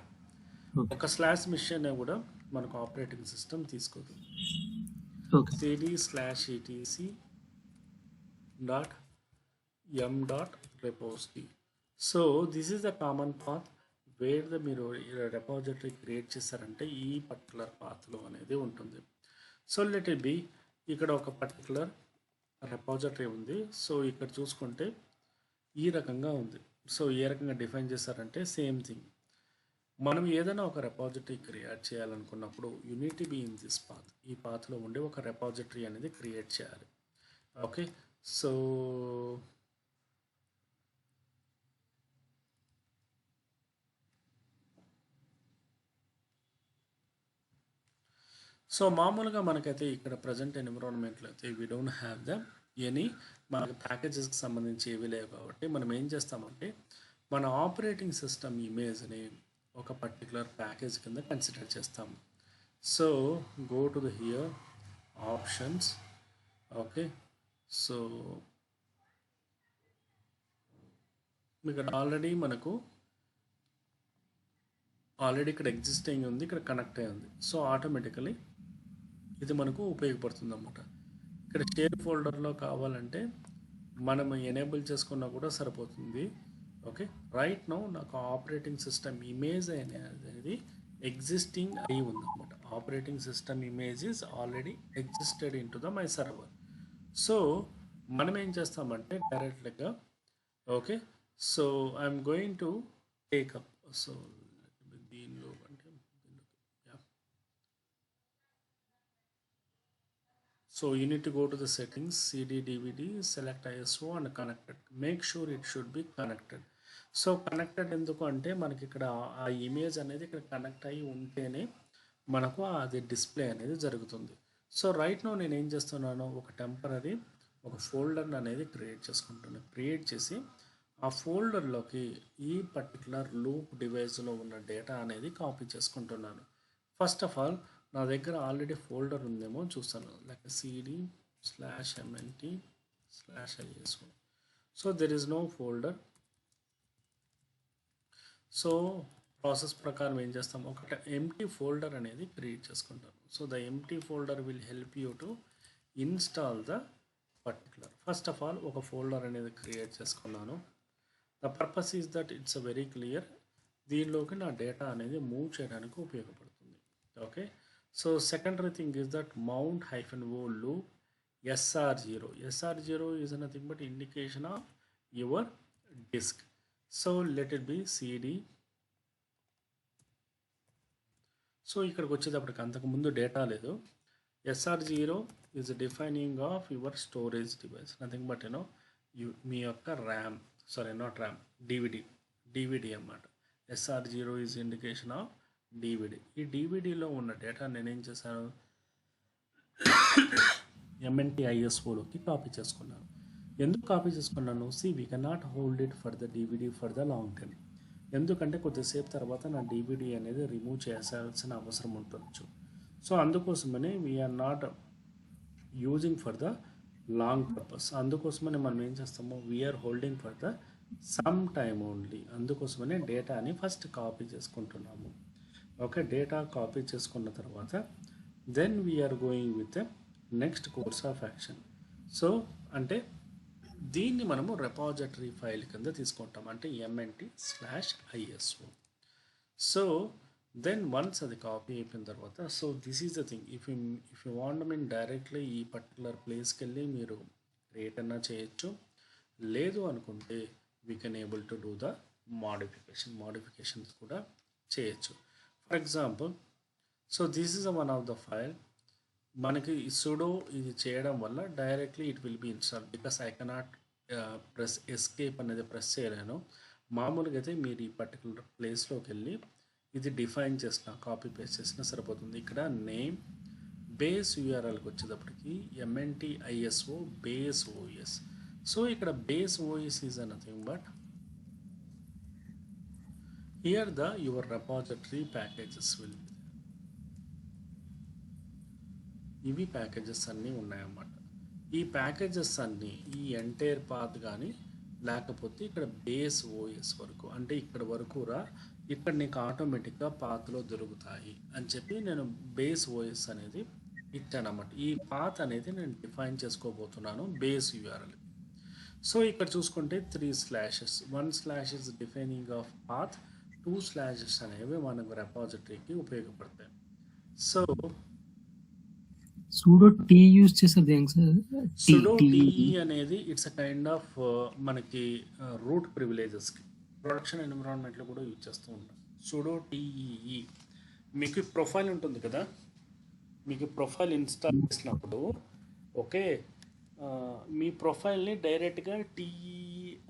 ఒక స్లాష్ మిస్ అయినా కూడా మనకు ఆపరేటింగ్ సిస్టమ్ తీసుకోదు. cd/etc.m.repository. So this is the common path where మీరు రెపాజిటరీ క్రియేట్ చేశారంటే ఈ పర్టికులర్ పాత్లో అనేది ఉంటుంది. సో లెట్ ఇట్ బి, ఇక్కడ ఒక పర్టికులర్ రెపాజిటరీ ఉంది. సో ఇక్కడ చూసుకుంటే ఈ రకంగా ఉంది. సో ఏ రకంగా డిఫైన్ చేశారంటే సేమ్ థింగ్. మనం ఏదైనా ఒక రెపాజిటరీ క్రియేట్ చేయాలనుకున్నప్పుడు unit be in this path, ఈ పాత్లో ఉండి ఒక రెపాజిటరీ అనేది క్రియేట్ చేయాలి. ఓకే, సో మామూలుగా మనకైతే ఇక్కడ ప్రజెంట్ ఎన్విరాన్మెంట్లో అయితే we don't have the any మనకి ప్యాకేజెస్కి సంబంధించి ఏవి లేవు. కాబట్టి మనం ఏం చేస్తామంటే మన ఆపరేటింగ్ సిస్టమ్ ఇమేజ్ని ఒక పర్టికులర్ ప్యాకేజ్ కింద కన్సిడర్ చేస్తాము. So go to the here options. Okay, so ఇక్కడ ఆల్రెడీ ఇక్కడ ఎగ్జిస్టింగ్ ఉంది, ఇక్కడ కనెక్ట్ అయి ఉంది. సో ఆటోమేటికలీ ఇది మనకు ఉపయోగపడుతుంది అన్నమాట. ఇక్కడ షేర్ ఫోల్డర్లో కావాలంటే మనం ఎనేబుల్ చేసుకున్నా కూడా సరిపోతుంది. ఓకే, రైట్ నౌ నాకు ఆపరేటింగ్ సిస్టమ్ ఇమేజ్ అనేది ఎగ్జిస్టింగ్ అయి ఉందన్నమాట. Operating system image is already existed in to the my server. So మనం ఏం చేస్తామంటే డైరెక్ట్గా okay, so I'm going to take up. So దీనిలో అంటే so you need to go to the settings, cd dvd, select iso and connected. Make sure it should be connected. So connected ఎందుకు అంటే మనకి ఇక్కడ ఆ ఇమేజ్ అనేది ఇక్కడ కనెక్ట్ అయ్యి ఉంటేనే మనకు అది డిస్ప్లే అనేది జరుగుతుంది. సో రైట్ నో నేను ఏం చేస్తున్నాను, ఒక టెంపరరీ ఒక ఫోల్డర్ అనేది క్రియేట్ చేసుకుంటున్నాను. క్రియేట్ చేసి ఆ ఫోల్డర్లోకి ఈ పర్టికులర్ లూప్ డివైస్లో ఉన్న డేటా అనేది కాపీ చేసుకుంటున్నాను. ఫస్ట్ ఆఫ్ ఆల్ నా దగ్గర ఆల్రెడీ ఫోల్డర్ ఉందేమో చూస్తాను, like cd/mnt/iso. So there is no folder. So process ప్రకారం ఏం చేస్తాం, ఒక ఎంటీ ఫోల్డర్ అనేది క్రియేట్ చేసుకుంటాను. So the empty folder will help you to install the particular. First of all ఒక ఫోల్డర్ అనేది క్రియేట్ చేసుకున్నాను. The purpose is that it's very clear. దీనిలోకి నా డేటా అనేది మూవ్ చేయడానికి ఉపయోగపడుతుంది. Okay, so secondary thing is that mount -o loop SR0. SR0 is nothing but indication of your disk. So let it be cd. So ఇక్కడికి వచ్చేటప్పటికి అంతకుముందు data లేదు. SR0 is defining of your storage device, nothing but మీ యొక్క RAM, sorry not RAM, DVD అన్నమాట. SR0 is indication of DVD. ఈ డివిడిలో ఉన్న data నేనేం చేశాను, MNT/ISOలోకి కాపీ చేసుకున్నాను. ఎందుకు కాపీ చేసుకున్నాను, we cannot hold it for the DVD for the long time. ఎందుకంటే కొద్దిసేపు తర్వాత నా డివిడి అనేది రిమూవ్ చేయాల్సిన అవసరం ఉండొచ్చు. సో అందుకోసమని we're not using for the long purpose. అందుకోసమని మనం ఏం చేస్తాము, we're holding for the some time only. అందుకోసమనే డేటాని ఫస్ట్ కాపీ చేసుకుంటున్నాము. ఓకే, డేటా కాపీ చేసుకున్న తర్వాత then we're going with next course of action. So అంటే దీన్ని మనము రెపాజిటరీ ఫైల్ కింద తీసుకుంటాం, అంటే MNT/ISO. సో దెన్ వన్స్ అది కాపీ అయిపోయిన తర్వాత, so this is the thing. If you want mean directly ఈ పర్టికులర్ ప్లేస్కి వెళ్ళి మీరు క్రియేట్ అన్నా చేయొచ్చు, లేదు అనుకుంటే we can able to do the modifications కూడా చేయొచ్చు. For example, so this is one of the file. మనకి సుడో ఇది చేయడం వల్ల directly it will B install, because I cannot press escape అనేది ప్రెస్ చేయలేను. మామూలుగా అయితే మీరు ఈ పర్టికులర్ ప్లేస్లోకి వెళ్ళి ఇది డిఫైన్ చేసిన కాపీ పేస్ట్ చేసినా సరిపోతుంది. ఇక్కడ నేమ్ బేస్ యూఆర్ఎల్కి వచ్చేటప్పటికి MNT/ISO బేస్ OS. సో ఇక్కడ base OS is nothing but here the your repository packages will be. ఇవి ప్యాకేజెస్ అన్నీ ఉన్నాయన్నమాట. ఈ ప్యాకేజెస్ అన్నీ ఈ ఎంటైర్ పాత్ కానీ లేకపోతే ఇక్కడ బేస్ OS వరకు, అంటే ఇక్కడ వరకు రా, ఇక్కడ నీకు ఆటోమేటిక్గా పాత్లో దొరుకుతాయి అని చెప్పి నేను బేస్ OS అనేది ఇచ్చానమాట. ఈ పాత్ అనేది నేను డిఫైన్ చేసుకోబోతున్నాను బేస్ URL. సో ఇక్కడ చూసుకుంటే 3 slashes, 1 slash is defining of path, 2 slashes అనేవి మనకు రెపాజిటరీకి ఉపయోగపడతాయి. సో సూడో టీ యూజ్ చేసేది దేనికి సార్? సుడో టీఈ అనేది ఇట్స్ అ కైండ్ ఆఫ్ మనకి రూట్ ప్రివిలేజెస్కి ప్రొడక్షన్ ఎన్విరాన్మెంట్లో కూడా యూజ్ చేస్తూ ఉంటాం. సుడో టీఈఈ. మీకు ప్రొఫైల్ ఉంటుంది కదా, మీకు ప్రొఫైల్ ఇన్స్టాల్ చేసినప్పుడు ఓకే, మీ ప్రొఫైల్ని డైరెక్ట్గా టీఈ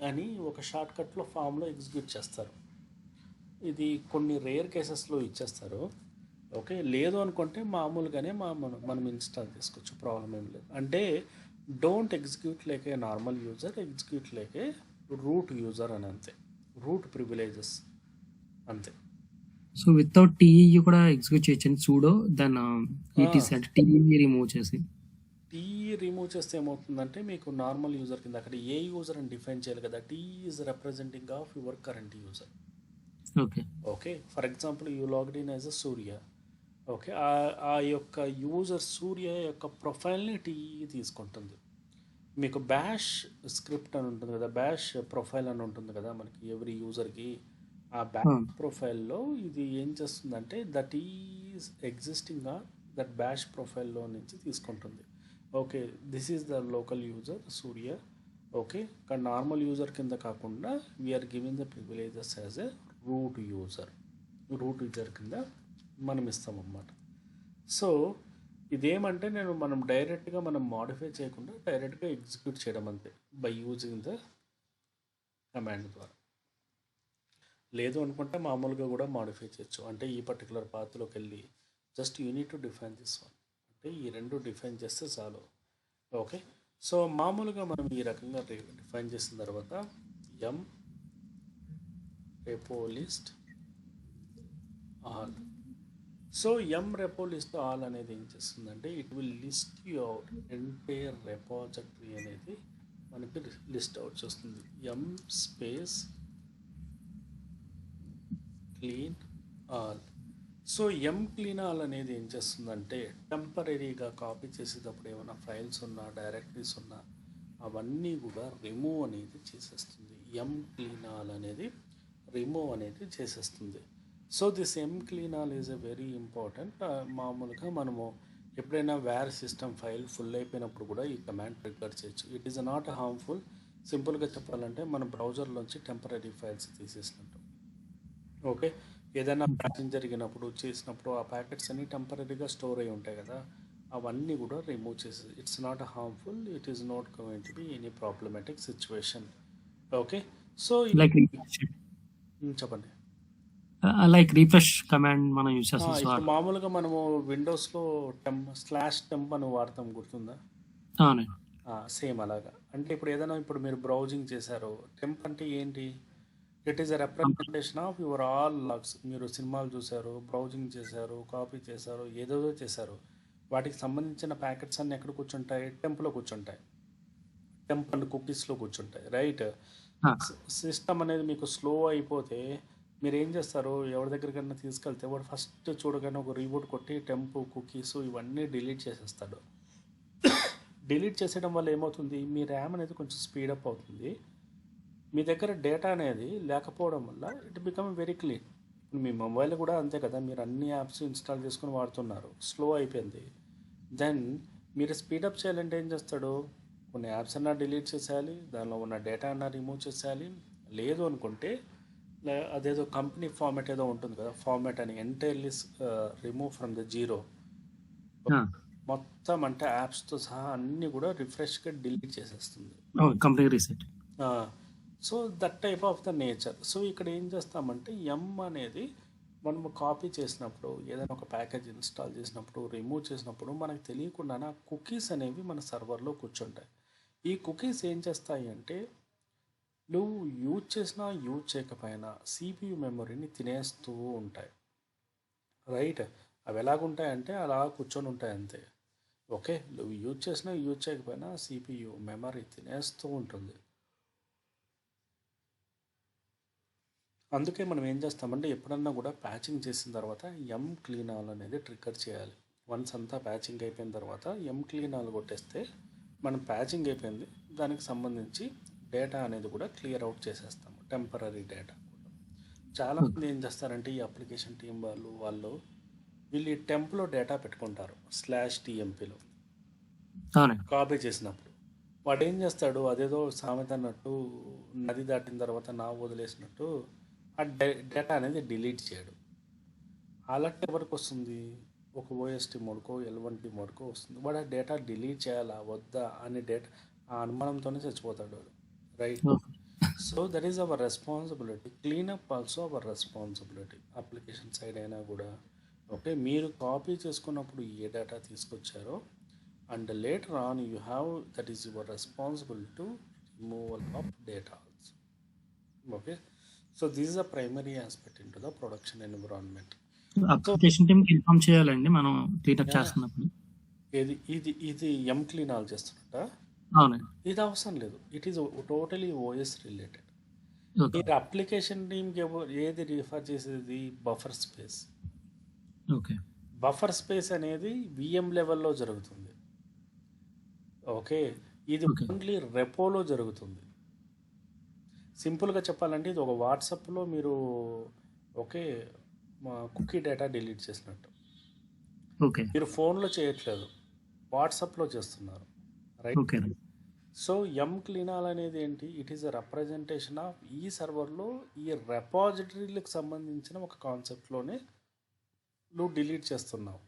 అని ఒక షార్ట్కట్లో ఫామ్లో ఎగ్జిక్యూట్ చేస్తారు. ఇది కొన్ని రేర్ కేసెస్లో ఇచ్చేస్తారు. ఓకే, లేదు అనుకుంటే మామూలుగానే మనం ఇన్స్టాల్ చేసుకోవచ్చు, ప్రాబ్లం ఏం లేదు. అంటే don't execute like A normal user, execute like A root user అని అంతే, రూట్ ప్రివిలేజెస్ అంతే. సో వితౌట్ టీఈ కూడా ఎగ్జిక్యూట్ చేయొచ్చు సూడో, దెన్ ఈటీసీ అంటే టీఈ రిమూవ్ చేసి. టీఈ రిమూవ్ చేస్తే ఏమవుతుందంటే మీకు నార్మల్ యూజర్ కింద అక్కడ ఏ యూజర్ అని డిఫైన్ చేయాలి కదా, TE is representing of your current user. Okay okay, for example you logged in as a Surya. Okay, ఆ యొక్క యూజర్ సూర్య యొక్క ప్రొఫైల్ని టీఈ తీసుకుంటుంది. మీకు బ్యాష్ స్క్రిప్ట్ అని ఉంటుంది కదా, బ్యాష్ ప్రొఫైల్ అని ఉంటుంది కదా మనకి ఎవ్రీ యూజర్కి. ఆ బ్యాష్ ప్రొఫైల్లో ఇది ఏం చేస్తుందంటే that is existing that bash ప్రొఫైల్లో నుంచి తీసుకుంటుంది. Okay, this is the local user Surya. Okay, కానీ నార్మల్ యూజర్ కింద కాకుండా we're giving the privileges as a root user కింద మనం ఇస్తామన్నమాట. సో ఇదేమంటే మనం డైరెక్ట్గా మాడిఫై చేయకుండా డైరెక్ట్గా ఎగ్జిక్యూట్ చేయడం అంతే బై యూజింగ్ ద కమాండ్ ద్వారా. లేదు అనుకుంటే మామూలుగా కూడా మాడిఫై చేయొచ్చు. అంటే ఈ పర్టికులర్ పాత్లోకి వెళ్ళి just unit to define this one, అంటే ఈ రెండు డిఫైన్ చేస్తే చాలు. ఓకే, సో మామూలుగా మనం ఈ రకంగా డిఫైన్ చేసిన తర్వాత ఎం repo list all. సో ఎం repo list all అనేది ఏం చేస్తుందంటే it will list your entire repository అనేది మనకి లిస్ట్ అవుట్ చేస్తుంది. ఎం స్పేస్ క్లీన్ ఆల్. సో ఎం క్లీన్ ఆల్ అనేది ఏం చేస్తుందంటే టెంపరీగా కాపీ చేసేటప్పుడు ఏమైనా ఫైల్స్ ఉన్నా డైరెక్టరీస్ ఉన్నా అవన్నీ కూడా రిమూవ్ అనేది చేసేస్తుంది. ఎం క్లీన్ ఆల్ అనేది రిమూవ్ అనేది చేసేస్తుంది. So this M clean all is a very important. మామూలుగా మనము ఎప్పుడైనా వేర్ సిస్టమ్ ఫైల్ ఫుల్ అయిపోయినప్పుడు కూడా ఈ కమాండ్ ట్రిగ్గర్ చేయొచ్చు. It is not harmful. సింపుల్గా చెప్పాలంటే మన బ్రౌజర్లోంచి టెంపరీ ఫైల్స్ తీసేసినట్టు. ఓకే, ఏదైనా ప్యాకింగ్ జరిగినప్పుడు చేసినప్పుడు ఆ ప్యాకెట్స్ అన్నీ టెంపరీగా స్టోర్ అయి ఉంటాయి కదా, అవన్నీ కూడా రిమూవ్ చేసేది. It's not harmful, it is not going to be any problematic situation. Okay, so చెప్పండి. లైక్ రీఫ్రెష్ కమాండ్ మనం యూజ్ చేస్తాం. ఇప్పుడు మామూలుగా మనము విండోస్లో /temp అని వాడతాం, గుర్తుందా? సేమ్ అలాగా. అంటే ఇప్పుడు మీరు బ్రౌజింగ్ చేశారు, టెంప్ అంటే ఏంటి? It is a representation of your all logs. మీరు సినిమాలు చూశారు, బ్రౌజింగ్ చేశారు, కాపీ చేశారు, ఏదేదో చేశారు, వాటికి సంబంధించిన ప్యాకెట్స్ అన్నీ ఎక్కడ కూర్చుంటాయి, టెంప్లో కూర్చుంటాయి, టెంప్ అండ్ కుకీస్లో కూర్చుంటాయి, రైట్. ఆ, సిస్టమ్ అనేది మీకు స్లో అయిపోతే మీరు ఏం చేస్తారు, ఎవరి దగ్గరికన్నా తీసుకెళ్తే వాడు ఫస్ట్ చూడగానే ఒక రీబూట్ కొట్టి టెంప్ కుకీస్ ఇవన్నీ డిలీట్ చేసేస్తాడు. డిలీట్ చేసేయడం వల్ల ఏమవుతుంది, మీ ర్యామ్ అనేది కొంచెం స్పీడప్ అవుతుంది. మీ దగ్గర డేటా అనేది లేకపోవడం వల్ల it become very clean. Me mobile కూడా అంతే కదా, మీరు అన్ని యాప్స్ ఇన్స్టాల్ చేసుకుని వాడుతున్నారు, స్లో అయిపోయింది. దెన్ మీరు స్పీడప్ చేయాలంటే ఏం చేస్తాడు, కొన్ని యాప్స్ అన్నా డిలీట్ చేసేయాలి, దానిలో ఉన్న డేటా అన్నా రిమూవ్ చేసేయాలి. లేదు అనుకుంటే అదేదో కంపెనీ ఫార్మాట్ ఏదో ఉంటుంది కదా, ఫార్మాట్ అని entirely remove from the zero, ఆ. మొత్తం అంటే యాప్స్తో సహా అన్నీ కూడా రిఫ్రెష్గా డిలీట్ చేసేస్తుంది. Complete reset. So that type of the nature. So ఇక్కడ ఏం చేస్తామంటే అనేది మనము కాపీ చేసినప్పుడు, ఏదైనా ఒక ప్యాకేజ్ ఇన్స్టాల్ చేసినప్పుడు, రిమూవ్ చేసినప్పుడు మనకు తెలియకుండా కుకీస్ అనేవి మన సర్వర్లో కూర్చుంటాయి. ఈ కుకీస్ ఏం చేస్తాయి అంటే నువ్వు యూజ్ చేసినా యూజ్ చేయకపోయినా సిపియు మెమొరీని తినేస్తూ ఉంటాయి, రైట్. అవి ఎలాగుంటాయంటే అలా కూర్చొని ఉంటాయి అంతే. ఓకే, నువ్వు యూజ్ చేసినా యూజ్ చేయకపోయినా సిపియు మెమరీ తినేస్తూ ఉంటుంది. అందుకే మనం ఏం చేస్తామంటే ఎప్పుడన్నా కూడా ప్యాచింగ్ చేసిన తర్వాత క్లీన్ ఆల్ అనేది ట్రిగ్గర్ చేయాలి. వన్స్ అంతా ప్యాచింగ్ అయిపోయిన తర్వాత క్లీన్ ఆల్ కొట్టేస్తే మనం ప్యాచింగ్ అయిపోయింది, దానికి సంబంధించి డేటా అనేది కూడా క్లియర్ అవుట్ చేసేస్తాము, టెంపరీ డేటా. చాలామంది ఏం చేస్తారంటే ఈ అప్లికేషన్ టీం వాళ్ళు వీళ్ళు ఈ టెంప్లో డేటా పెట్టుకుంటారు /TMPలో కాపీ చేసినప్పుడు. వాడు ఏం చేస్తాడు, అదేదో సామెత అన్నట్టు నది దాటిన తర్వాత నా వదిలేసినట్టు ఆ డేటా అనేది డిలీట్ చేయడు. అలర్ట్ ఎవరికి వస్తుంది, ఒక OST మోడ్కో L1T మోడ్కో వస్తుంది. వాడు ఆ డేటా డిలీట్ చేయాలా వద్దా అని డేటా ఆ అనుమానంతోనే చచ్చిపోతాడు వాడు, right. So that is our responsibility. Cleanup also our responsibility, application side అయినా కూడా. ఓకే, మీరు కాపీ చేసుకున్నప్పుడు ఏ డేటా తీసుకొచ్చారో and later on you have, that is your responsibility to removal of data also. Okay, so this is a primary aspect in to the production environment. Application team కి inform చేయాలండి మనం cleanup చేస్తున్నప్పుడు. ఇది clean all చేస్తున్నట్ట. అవునండి. ఇది అవసరం లేదు, it is totally OS related. మీరు అప్లికేషన్ టీమ్కి ఏది రిఫర్ చేసేది, buffer space. Okay, buffer space అనేది VM లెవెల్లో జరుగుతుంది. ఓకే, ఇది ఓన్లీ రెపోలో జరుగుతుంది. సింపుల్గా చెప్పాలంటే ఇది ఒక వాట్సాప్లో మీరు ఓకే కుకీ డేటా డిలీట్ చేసినట్టు. ఓకే, మీరు ఫోన్లో చేయట్లేదు, వాట్సాప్లో చేస్తున్నారు, రైట్. సో క్లీన్ ఆల్ అనేది ఏంటి, it is a representation of ఈ సర్వర్లో ఈ రెపాజిటరీలకు సంబంధించిన ఒక కాన్సెప్ట్లోనే నువ్వు డిలీట్ చేస్తున్నావు.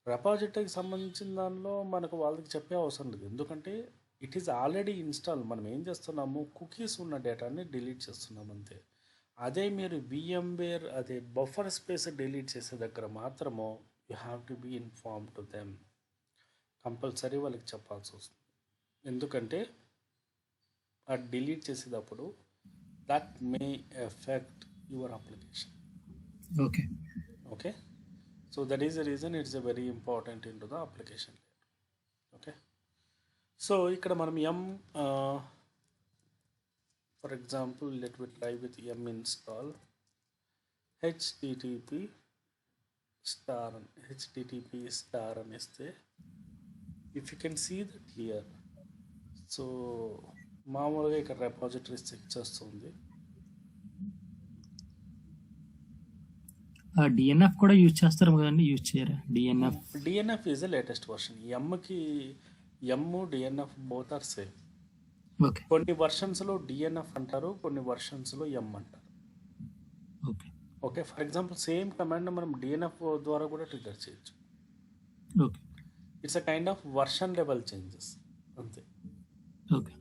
రెపాజిటరీకి సంబంధించిన దానిలో మనకు వాళ్ళకి చెప్పే అవసరం లేదు, ఎందుకంటే ఇట్ ఈస్ ఆల్రెడీ ఇన్స్టాల్. మనం ఏం చేస్తున్నాము, కుకీస్ ఉన్న డేటాని డిలీట్ చేస్తున్నాం అంతే. అదే మీరు VMware అదే బఫర్ స్పేస్ డిలీట్ చేసే దగ్గర మాత్రము you have to be inform to them, compulsory వాళ్ళకి చెప్పాల్సి వస్తుంది. ఎందుకంటే ఆ డిలీట్ చేసేటప్పుడు that may effect your application. Okay, okay, so that is the reason it's a very important in to the application layer. Okay, so ఇక్కడ మనం for example let me try with install http star అని ఇస్తే if you can see that here. So మామూలుగా ఇక్కడ రెపాజిటరీస్ check చేస్తుంది. DNF కూడా use చేస్తారు కదండి, యూజ్ చేయరా? DNF is the latest version. DNF both are same. Okay, కొన్ని వర్షన్స్లో DNF అంటారు, కొన్ని వర్షన్స్లో అంటారు. Okay, okay, for example same command మనం DNF ద్వారా కూడా ట్రిగ్గర్ చేయొచ్చు. Okay, it's a kind of version level changes అంతే. ఓకే,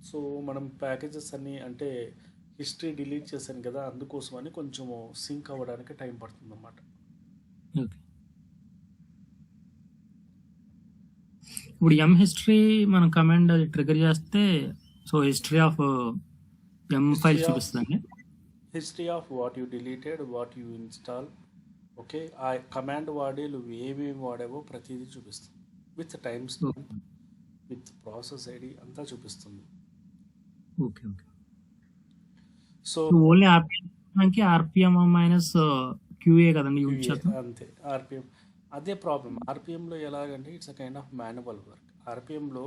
సో మనం ప్యాకేజెస్ అన్నీ అంటే హిస్టరీ డిలీట్ చేశాను కదా, అందుకోసమని కొంచెం సింక్ అవ్వడానికి టైం పడుతుంది అన్నమాట. ఓకే. ఇప్పుడు హిస్టరీ మనం కమాండ్ ట్రిగర్ చేస్తే సో హిస్టరీ ఆఫ్ ఫైల్ చూపిస్తుంది. History of what you deleted, what you install. Okay, ఆ కమాండ్ వాడి నువ్వు ఏమేమి వాడావో ప్రతిదీ చూపిస్తుంది. With time stamp, with process ID అంతా చూపిస్తుంది. ఓకే ఓకే సో ఓన్లీ ఆర్పిఎంకి ఆర్పిఎం మైనస్ క్యూఏ కదండి యూజ్ చేస్తాం. అంతే ఆర్పిఎం. అదే ప్రాబ్లం ఆర్పిఎంలో ఎలాగంటే it's a kind of manual work. ఆర్పిఎంలో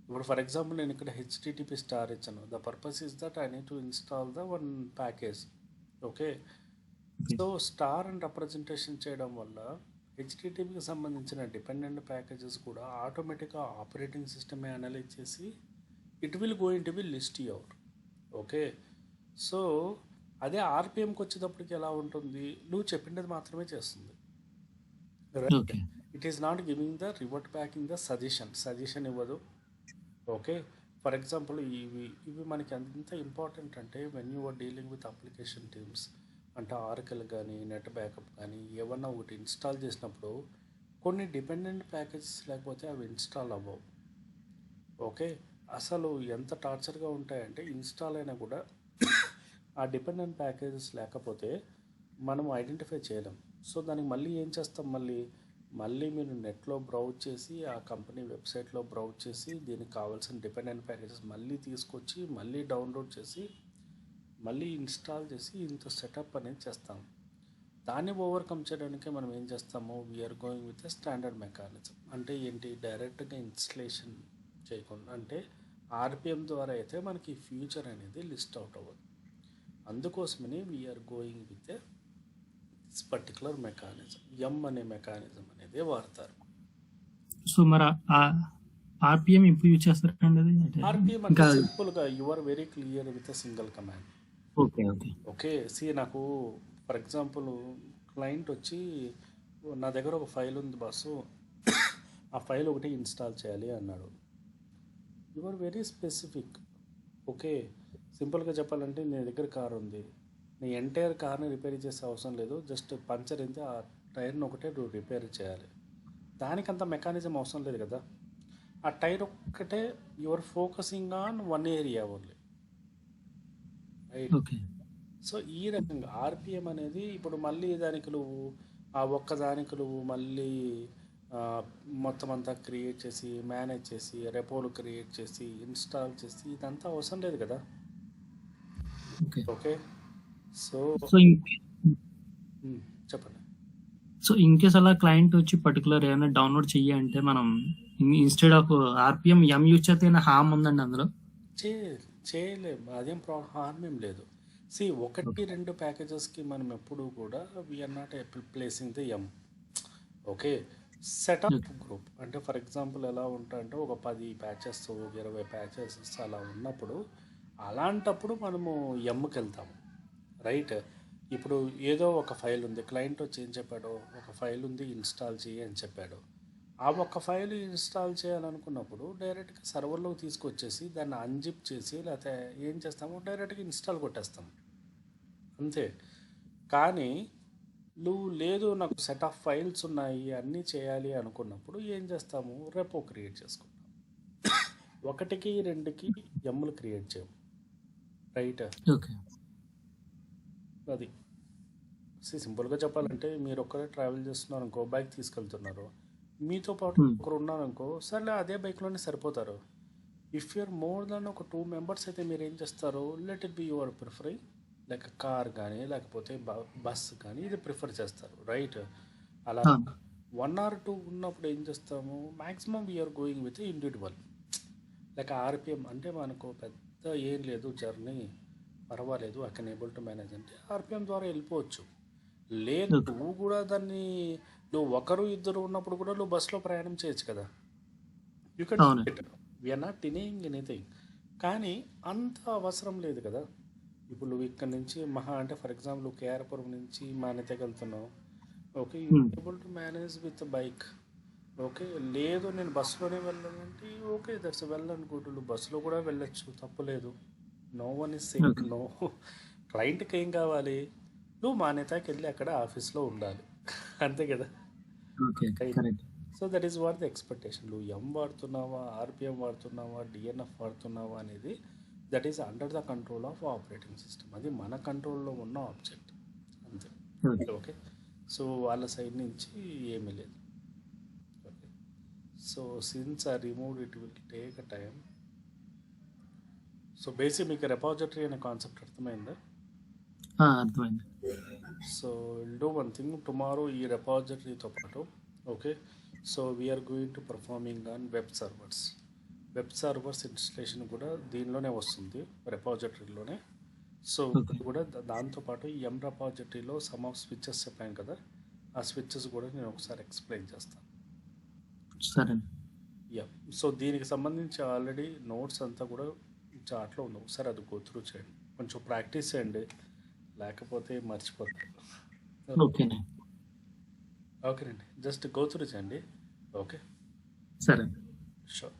ఇప్పుడు ఫర్ ఎగ్జాంపుల్ నేను ఇక్కడ హెచ్టిటిపి స్టార్ ఇచ్చాను. The purpose is that I need to install the one package. Okay, so star and representation చేయడం వల్ల హెచ్టిటిపికి సంబంధించిన డిపెండెంట్ ప్యాకేజెస్ కూడా ఆటోమేటిక్గా ఆపరేటింగ్ సిస్టమే అనలైజ్ చేసి it will go in to will list your. Okay, so అదే ఆర్పిఎంకి వచ్చేటప్పటికి ఎలా ఉంటుంది, నువ్వు చెప్పింది మాత్రమే చేస్తుంది. Right, okay it is not giving the revert back in the suggestion ఇవ్వదు. ఓకే, ఫర్ ఎగ్జాంపుల్ ఇవి మనకి ఎంత ఇంపార్టెంట్ అంటే when you are dealing with application teams అంటే ఆర్కెల్ కానీ నెట్ బ్యాకప్ కానీ ఏమన్నా ఒకటి ఇన్స్టాల్ చేసినప్పుడు కొన్ని డిపెండెంట్ ప్యాకేజెస్ లేకపోతే అవి ఇన్స్టాల్ అవ్వవు. ఓకే, అసలు ఎంత టార్చర్గా ఉంటాయంటే ఇన్స్టాల్ అయినా కూడా ఆ డిపెండెంట్ ప్యాకేజెస్ లేకపోతే మనం ఐడెంటిఫై చేయలేం. సో దానికి మళ్ళీ ఏం చేస్తాం, మళ్ళీ మీరు నెట్లో బ్రౌజ్ చేసి ఆ కంపెనీ వెబ్సైట్లో బ్రౌజ్ చేసి దీనికి కావాల్సిన డిపెండెంట్ ప్యాకేజెస్ మళ్ళీ తీసుకొచ్చి మళ్ళీ డౌన్లోడ్ చేసి మళ్ళీ ఇన్స్టాల్ చేసి ఇంత సెటప్ అనేది చేస్తాం. దాన్ని ఓవర్కమ్ చేయడానికి మనం ఏం చేస్తాము, we're going with a standard mechanism. అంటే ఏంటి, డైరెక్ట్గా ఇన్స్టలేషన్ చేయకుండా, అంటే ఆర్పిఎం ద్వారా అయితే మనకి ఫ్యూచర్ అనేది లిస్ట్ అవుట్ అవ్వదు. అందుకోసమని we're going with a particular mechanism, M అనే మెకానిజం అనేది వాడతారు. సో మరి ఆర్పిఎం ఎప్పుడు యూజ్ చేస్తారండి అది? ఆర్పిఎం అంటే సింపుల్గా you are very clear with a single command. Okay okay okay, నాకు ఫర్ ఎగ్జాంపుల్ క్లయింట్ వచ్చి నా దగ్గర ఒక ఫైల్ ఉంది బాసు, ఆ ఫైల్ ఒకటి ఇన్స్టాల్ చేయాలి అన్నాడు. You are very specific. Okay, సింపుల్గా చెప్పాలంటే నీ దగ్గర కార్ ఉంది, నీ ఎంటైర్ కార్ని రిపేర్ చేసే అవసరం లేదు, జస్ట్ పంచర్ అయితే ఆ టైర్ని ఒకటే నువ్వు రిపేర్ చేయాలి. దానికంత మెకానిజం అవసరం లేదు కదా. ఆ టైర్ ఒక్కటే your focusing on one area only. Right, okay so ఈ రకంగా ఆర్పిఎం అనేది ఇప్పుడు మళ్ళీ దానికి నువ్వు ఆ ఒక్కదానికి నువ్వు మళ్ళీ మొత్తం అంతా క్రియేట్ చేసి మేనేజ్ చేసి రెపోలు క్రియేట్ చేసి ఇన్స్టాల్ చేసి ఇదంతా అవసరం లేదు కదా. ఓకే ఓకే, సో సో చెప్పండి. సో ఇన్ కేస్ అలా క్లయింట్ వచ్చి పర్టికులర్ ఏమైనా డౌన్లోడ్ చెయ్యి అంటే మనం instead of RPM M use చేస్తే హామ్ ఉందండి అందులో? చేయలేము, అదేం హార్మ్ ఏం లేదు. ఒకటి రెండు ప్యాకేజెస్కి మనం ఎప్పుడు కూడా we're not placing them. Okay, setup group అంటే ఫర్ ఎగ్జాంపుల్ ఎలా ఉంటాయంటే ఒక 10 ప్యాచెస్ 20 ప్యాచెస్ అలా ఉన్నప్పుడు అలాంటప్పుడు మనము ఎమ్కి వెళ్తాము. రైట్, ఇప్పుడు ఏదో ఒక ఫైల్ ఉంది, క్లయింట్ వచ్చి ఏం చెప్పాడో ఒక ఫైల్ ఉంది ఇన్స్టాల్ చేయి అని చెప్పాడు. ఆ ఒక్క ఫైల్ ఇన్స్టాల్ చేయాలనుకున్నప్పుడు డైరెక్ట్గా సర్వర్లోకి తీసుకొచ్చేసి దాన్ని అన్జిప్ చేసి లేకపోతే ఏం చేస్తాము డైరెక్ట్గా ఇన్స్టాల్ కొట్టేస్తాము అంతే. కానీ నువ్వు లేదు నాకు సెట్ ఆఫ్ ఫైల్స్ ఉన్నాయి అన్నీ చేయాలి అనుకున్నప్పుడు ఏం చేస్తాము, రెపో క్రియేట్ చేసుకుంటాం. 1కి 2కి ఎమ్లు క్రియేట్ చేయము. రైట్, ఓకే అది సింపుల్గా చెప్పాలంటే మీరు ఒక్కరే ట్రావెల్ చేస్తున్నారు అనుకో, బైక్ తీసుకెళ్తున్నారు, మీతో పాటు ఒకరు ఉన్నారనుకో, సర్లే అదే బైక్లోనే సరిపోతారు. ఇఫ్ యూఆర్ మోర్ దాన్ ఒక 2 మెంబర్స్ అయితే మీరు ఏం చేస్తారు, let it be your preferring like car కానీ లేకపోతే బస్ కానీ ఇది ప్రిఫర్ చేస్తారు. రైట్, అలా 1 or 2 ఉన్నప్పుడు ఏం చేస్తాము, maximum we're going with individual. Like RPM అంటే మనకు పెద్ద ఏం లేదు, జర్నీ పర్వాలేదు, I can able to manage అంటే ఆర్పిఎం ద్వారా వెళ్ళిపోవచ్చు. లేదు నువ్వు కూడా దాన్ని నువ్వు ఒకరు ఇద్దరు ఉన్నప్పుడు కూడా నువ్వు బస్సులో ప్రయాణం చేయొచ్చు కదా. You can we are not denying anything, కానీ అంత అవసరం లేదు కదా. ఇప్పుడు నువ్వు ఇక్కడ నుంచి మహా అంటే ఫర్ ఎగ్జాంపుల్ కేఆర్పురం నుంచి మాన్యతకి వెళ్తున్నావు. Okay, you able to manage with bike. Okay, లేదు నేను బస్సులోనే వెళ్ళాలంటే okay, that's well and good, నువ్వు బస్సులో కూడా వెళ్ళొచ్చు, తప్పులేదు. No one is safe. No, క్లయింట్కి ఏం కావాలి, నువ్వు మాన్యతకి వెళ్ళి అక్కడ ఆఫీస్లో ఉండాలి, అంతే కదా. So that is what the expectation. నువ్వు ఎం వాడుతున్నావా, ఆర్పిఎం వాడుతున్నావా, డిఎన్ఎఫ్ వాడుతున్నావా అనేది that is under the control of operating system. అది మన కంట్రోల్లో ఉన్న ఆబ్జెక్ట్ అంతే. ఓకే. ఓకే, సో వాళ్ళ సైడ్ నుంచి ఏమీ లేదు. Okay, so since I remove it will take a time. So basic మీకు రెపాజిటరీ అనే కాన్సెప్ట్ అర్థమైందా? అర్థమైంది. So will do one thing tomorrow ఈ రెపాజిటరీతో పాటు. Okay, so we're going to performing on web servers installation కూడా దీనిలోనే వస్తుంది, రెపాజిటరీలోనే. So okay. కూడా దాంతోపాటు ఈ ఎం రెపాజిటరీలో సమ్ ఆఫ్ స్విచ్చెస్ చెప్పాను కదా, ఆ స్విచ్చెస్ కూడా నేను ఒకసారి ఎక్స్ప్లెయిన్ చేస్తాను. సరే. యా, సో దీనికి సంబంధించి ఆల్రెడీ నోట్స్ అంతా కూడా చాట్లో ఉంది, ఒకసారి అది గో త్రూ చేయండి, కొంచెం ప్రాక్టీస్ చేయండి, లేకపోతే మర్చిపోతారు. ఓకేనే. ఓకేనండి, జస్ట్ గో త్రూ చేయండి. ఓకే, సరే. షూర్.